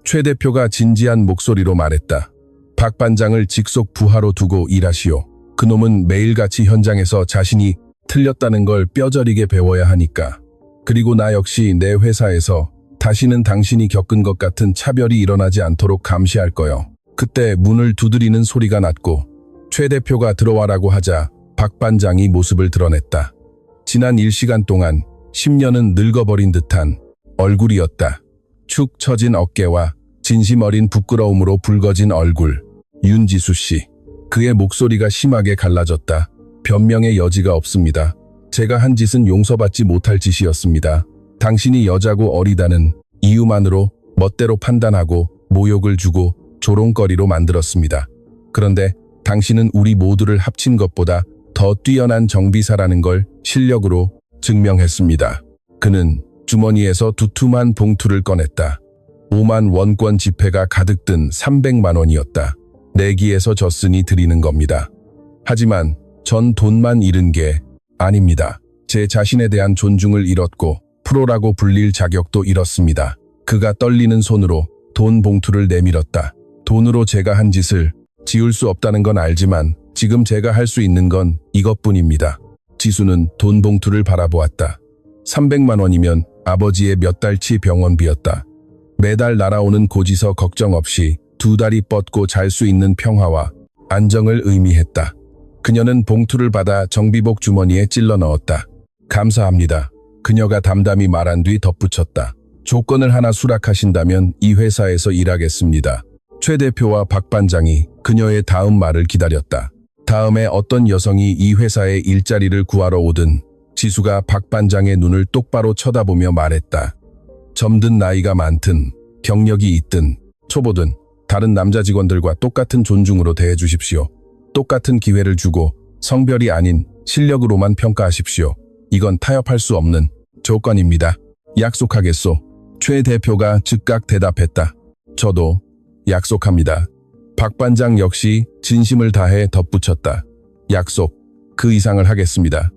최 대표가 진지한 목소리로 말했다. 박 반장을 직속 부하로 두고 일하시오. 그놈은 매일같이 현장에서 자신이 틀렸다는 걸 뼈저리게 배워야 하니까. 그리고 나 역시 내 회사에서 다시는 당신이 겪은 것 같은 차별이 일어나지 않도록 감시할 거요. 그때 문을 두드리는 소리가 났고 최 대표가 들어와라고 하자 박 반장이 모습을 드러냈다. 지난 1시간 동안 10년은 늙어버린 듯한 얼굴이었다. 축 처진 어깨와 진심 어린 부끄러움으로 붉어진 얼굴. 윤지수 씨. 그의 목소리가 심하게 갈라졌다. 변명의 여지가 없습니다. 제가 한 짓은 용서받지 못할 짓이었습니다. 당신이 여자고 어리다는 이유만으로 멋대로 판단하고 모욕을 주고 조롱거리로 만들었습니다. 그런데 당신은 우리 모두를 합친 것보다 더 뛰어난 정비사라는 걸 실력으로 증명했습니다. 그는 주머니에서 두툼한 봉투를 꺼냈다. 5만 원권 지폐가 가득 든 300만 원이었다. 내기에서 졌으니 드리는 겁니다. 하지만 전 돈만 잃은 게 아닙니다. 제 자신에 대한 존중을 잃었고 프로라고 불릴 자격도 잃었습니다. 그가 떨리는 손으로 돈 봉투를 내밀었다. 돈으로 제가 한 짓을 지울 수 없다는 건 알지만 지금 제가 할 수 있는 건 이것뿐입니다. 지수는 돈 봉투를 바라보았다. 300만 원이면 아버지의 몇 달치 병원비였다. 매달 날아오는 고지서 걱정 없이 2다리 뻗고 잘 수 있는 평화와 안정을 의미했다. 그녀는 봉투를 받아 정비복 주머니에 찔러 넣었다. 감사합니다. 그녀가 담담히 말한 뒤 덧붙였다. 조건을 하나 수락하신다면 이 회사에서 일하겠습니다. 최 대표와 박 반장이 그녀의 다음 말을 기다렸다. 다음에 어떤 여성이 이 회사에 일자리를 구하러 오든 지수가 박 반장의 눈을 똑바로 쳐다보며 말했다. 젊든 나이가 많든 경력이 있든 초보든 다른 남자 직원들과 똑같은 존중으로 대해주십시오. 똑같은 기회를 주고 성별이 아닌 실력으로만 평가하십시오. 이건 타협할 수 없는 조건입니다. 약속하겠소. 최 대표가 즉각 대답했다. 저도 약속합니다. 박 반장 역시 진심을 다해 덧붙였다. 약속, 그 이상을 하겠습니다.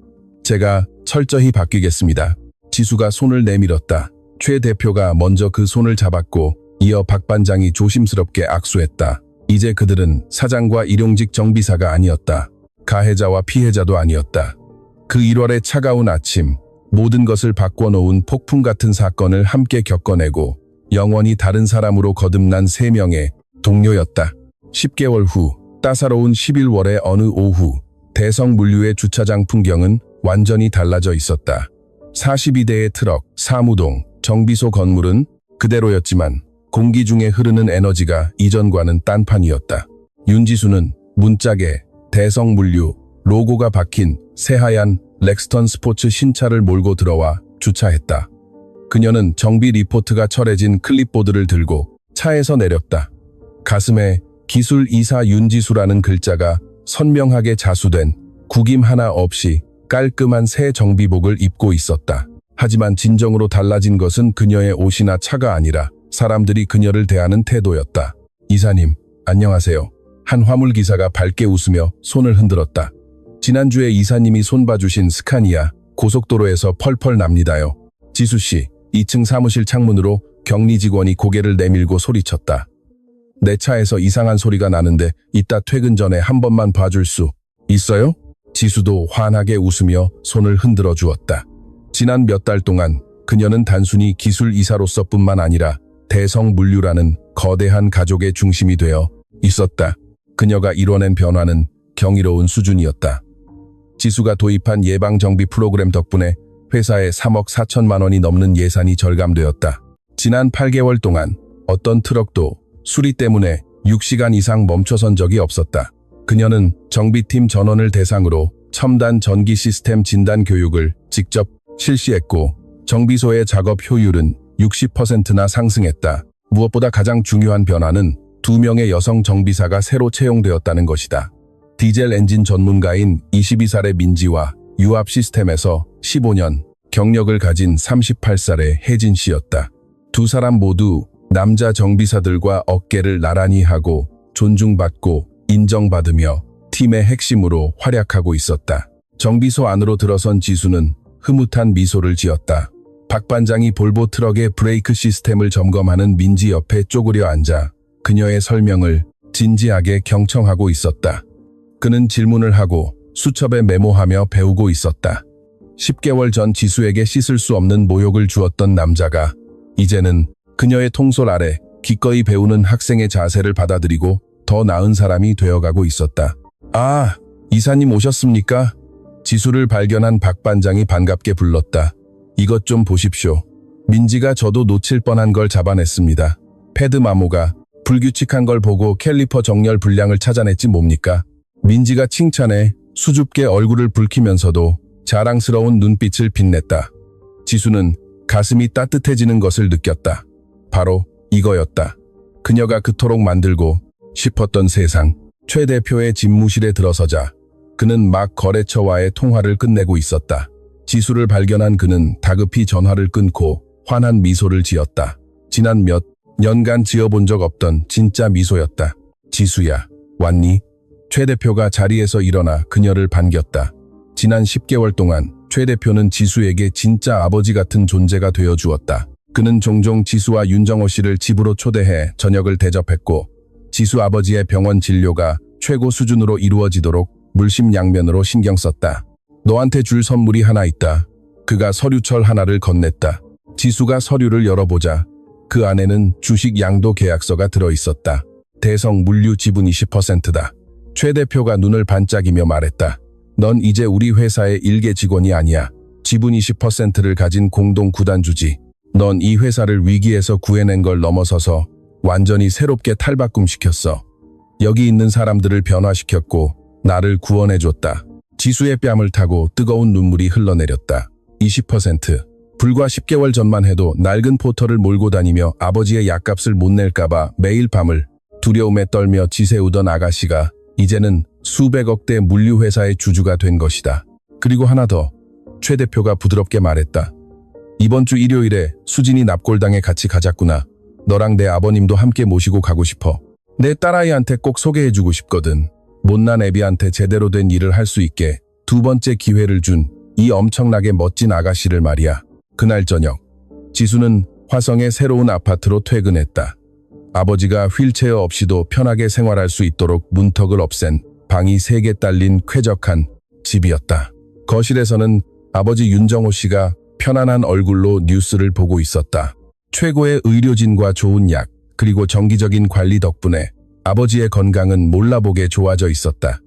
제가 철저히 바뀌겠습니다. 지수가 손을 내밀었다. 최 대표가 먼저 그 손을 잡았고 이어 박 반장이 조심스럽게 악수했다. 이제 그들은 사장과 일용직 정비사가 아니었다. 가해자와 피해자도 아니었다. 그 1월의 차가운 아침, 모든 것을 바꿔놓은 폭풍 같은 사건을 함께 겪어내고 영원히 다른 사람으로 거듭난 3명의 동료였다. 10개월 후 따사로운 11월의 어느 오후 대성물류의 주차장 풍경은 완전히 달라져 있었다. 42대의 트럭, 사무동, 정비소 건물은 그대로였지만 공기 중에 흐르는 에너지가 이전과는 딴판이었다. 윤지수는 문짝에 대성물류 로고가 박힌 새하얀 렉스턴 스포츠 신차를 몰고 들어와 주차했다. 그녀는 정비 리포트가 철해진 클립보드를 들고 차에서 내렸다. 가슴에 기술 이사 윤지수라는 글자가 선명하게 자수된 구김 하나 없이 깔끔한 새 정비복을 입고 있었다. 하지만 진정으로 달라진 것은 그녀의 옷이나 차가 아니라 사람들이 그녀를 대하는 태도였다. 이사님, 안녕하세요. 한 화물기사가 밝게 웃으며 손을 흔들었다. 지난주에 이사님이 손봐주신 스카니아 고속도로에서 펄펄 납니다요. 지수씨, 2층 사무실 창문으로 격리 직원이 고개를 내밀고 소리쳤다. 내 차에서 이상한 소리가 나는데 이따 퇴근 전에 한 번만 봐줄 수 있어요? 지수도 환하게 웃으며 손을 흔들어 주었다. 지난 몇 달 동안 그녀는 단순히 기술 이사로서뿐만 아니라 대성물류라는 거대한 가족의 중심이 되어 있었다. 그녀가 이뤄낸 변화는 경이로운 수준이었다. 지수가 도입한 예방정비 프로그램 덕분에 회사에 3억 4천만 원이 넘는 예산이 절감되었다. 지난 8개월 동안 어떤 트럭도 수리 때문에 6시간 이상 멈춰선 적이 없었다. 그녀는 정비팀 전원을 대상으로 첨단 전기 시스템 진단 교육을 직접 실시했고 정비소의 작업 효율은 60%나 상승했다. 무엇보다 가장 중요한 변화는 2명의 여성 정비사가 새로 채용되었다는 것이다. 디젤 엔진 전문가인 22살의 민지와 유압 시스템에서 15년 경력을 가진 38살의 혜진 씨였다. 두 사람 모두 남자 정비사들과 어깨를 나란히 하고 존중받고 인정받으며 팀의 핵심으로 활약하고 있었다. 정비소 안으로 들어선 지수는 흐뭇한 미소를 지었다. 박 반장이 볼보 트럭의 브레이크 시스템을 점검하는 민지 옆에 쪼그려 앉아 그녀의 설명을 진지하게 경청하고 있었다. 그는 질문을 하고 수첩에 메모하며 배우고 있었다. 10개월 전 지수에게 씻을 수 없는 모욕을 주었던 남자가 이제는 그녀의 통솔 아래 기꺼이 배우는 학생의 자세를 받아들이고 더 나은 사람이 되어가고 있었다. 아, 이사님 오셨습니까? 지수를 발견한 박 반장이 반갑게 불렀다. 이것 좀 보십시오. 민지가 저도 놓칠 뻔한 걸 잡아냈습니다. 패드 마모가 불규칙한 걸 보고 캘리퍼 정렬 불량을 찾아냈지 뭡니까? 민지가 칭찬해 수줍게 얼굴을 붉히면서도 자랑스러운 눈빛을 빛냈다. 지수는 가슴이 따뜻해지는 것을 느꼈다. 바로 이거였다. 그녀가 그토록 만들고 싶었던 세상. 최 대표의 집무실에 들어서자 그는 막 거래처와의 통화를 끝내고 있었다. 지수를 발견한 그는 다급히 전화를 끊고 환한 미소를 지었다. 지난 몇 년간 지어본 적 없던 진짜 미소였다. 지수야, 왔니? 최 대표가 자리에서 일어나 그녀를 반겼다. 지난 10개월 동안 최 대표는 지수에게 진짜 아버지 같은 존재가 되어 주었다. 그는 종종 지수와 윤정호 씨를 집으로 초대해 저녁을 대접했고 지수 아버지의 병원 진료가 최고 수준으로 이루어지도록 물심양면으로 신경 썼다. 너한테 줄 선물이 하나 있다. 그가 서류철 하나를 건넸다. 지수가 서류를 열어보자 그 안에는 주식 양도 계약서가 들어있었다. 대성 물류 지분 20%다. 최 대표가 눈을 반짝이며 말했다. 넌 이제 우리 회사의 일개 직원이 아니야. 지분 20%를 가진 공동 구단주지. 넌 이 회사를 위기에서 구해낸 걸 넘어서서 완전히 새롭게 탈바꿈시켰어. 여기 있는 사람들을 변화시켰고 나를 구원해줬다. 지수의 뺨을 타고 뜨거운 눈물이 흘러내렸다. 20%. 불과 10개월 전만 해도 낡은 포터를 몰고 다니며 아버지의 약값을 못 낼까봐 매일 밤을 두려움에 떨며 지새우던 아가씨가 이제는 수백억대 물류회사의 주주가 된 것이다. 그리고 하나 더. 최 대표가 부드럽게 말했다. 이번 주 일요일에 수진이 납골당에 같이 가자꾸나. 너랑 내 아버님도 함께 모시고 가고 싶어. 내 딸아이한테 꼭 소개해주고 싶거든. 못난 애비한테 제대로 된 일을 할 수 있게 두 번째 기회를 준 이 엄청나게 멋진 아가씨를 말이야. 그날 저녁 지수는 화성의 새로운 아파트로 퇴근했다. 아버지가 휠체어 없이도 편하게 생활할 수 있도록 문턱을 없앤 방이 3개 딸린 쾌적한 집이었다. 거실에서는 아버지 윤정호 씨가 편안한 얼굴로 뉴스를 보고 있었다. 최고의 의료진과 좋은 약, 그리고 정기적인 관리 덕분에 아버지의 건강은 몰라보게 좋아져 있었다.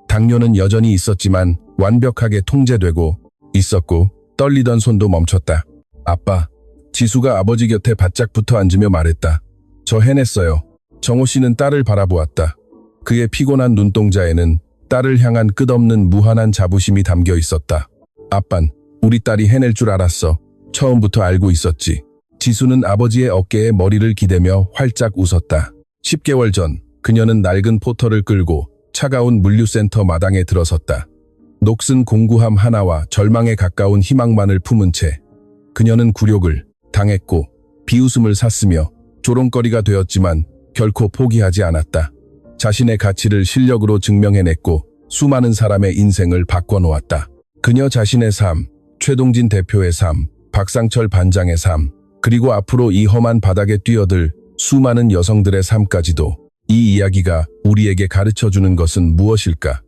당뇨는 여전히 있었지만 완벽하게 통제되고 있었고 떨리던 손도 멈췄다. 아빠, 지수가 아버지 곁에 바짝 붙어 앉으며 말했다. 저 해냈어요. 정호 씨는 딸을 바라보았다. 그의 피곤한 눈동자에는 딸을 향한 끝없는 무한한 자부심이 담겨 있었다. 아빤 우리 딸이 해낼 줄 알았어. 처음부터 알고 있었지. 지수는 아버지의 어깨에 머리를 기대며 활짝 웃었다. 10개월 전 그녀는 낡은 포터를 끌고 차가운 물류센터 마당에 들어섰다. 녹슨 공구함 하나와 절망에 가까운 희망만을 품은 채 그녀는 굴욕을 당했고 비웃음을 샀으며 조롱거리가 되었지만 결코 포기하지 않았다. 자신의 가치를 실력으로 증명해냈고 수많은 사람의 인생을 바꿔놓았다. 그녀 자신의 삶, 최동진 대표의 삶, 박상철 반장의 삶, 그리고 앞으로 이 험한 바닥에 뛰어들 수많은 여성들의 삶까지도 이 이야기가 우리에게 가르쳐주는 것은 무엇일까?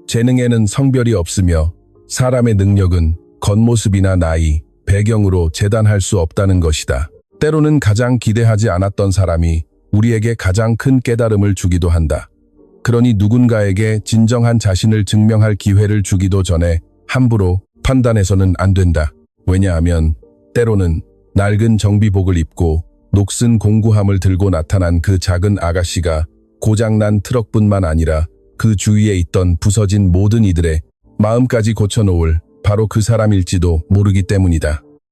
재능에는 성별이 없으며 사람의 능력은 겉모습이나 나이, 배경으로 재단할 수 없다는 것이다. 때로는 가장 기대하지 않았던 사람이 우리에게 가장 큰 깨달음을 주기도 한다. 그러니 누군가에게 진정한 자신을 증명할 기회를 주기도 전에 함부로 판단해서는 안 된다. 왜냐하면 때로는 낡은 정비복을 입고 녹슨 공구함을 들고 나타난 그 작은 아가씨가 고장난 트럭뿐만 아니라 그 주위에 있던 부서진 모든 이들의 마음까지 고쳐놓을 바로 그 사람일지도 모르기 때문이다.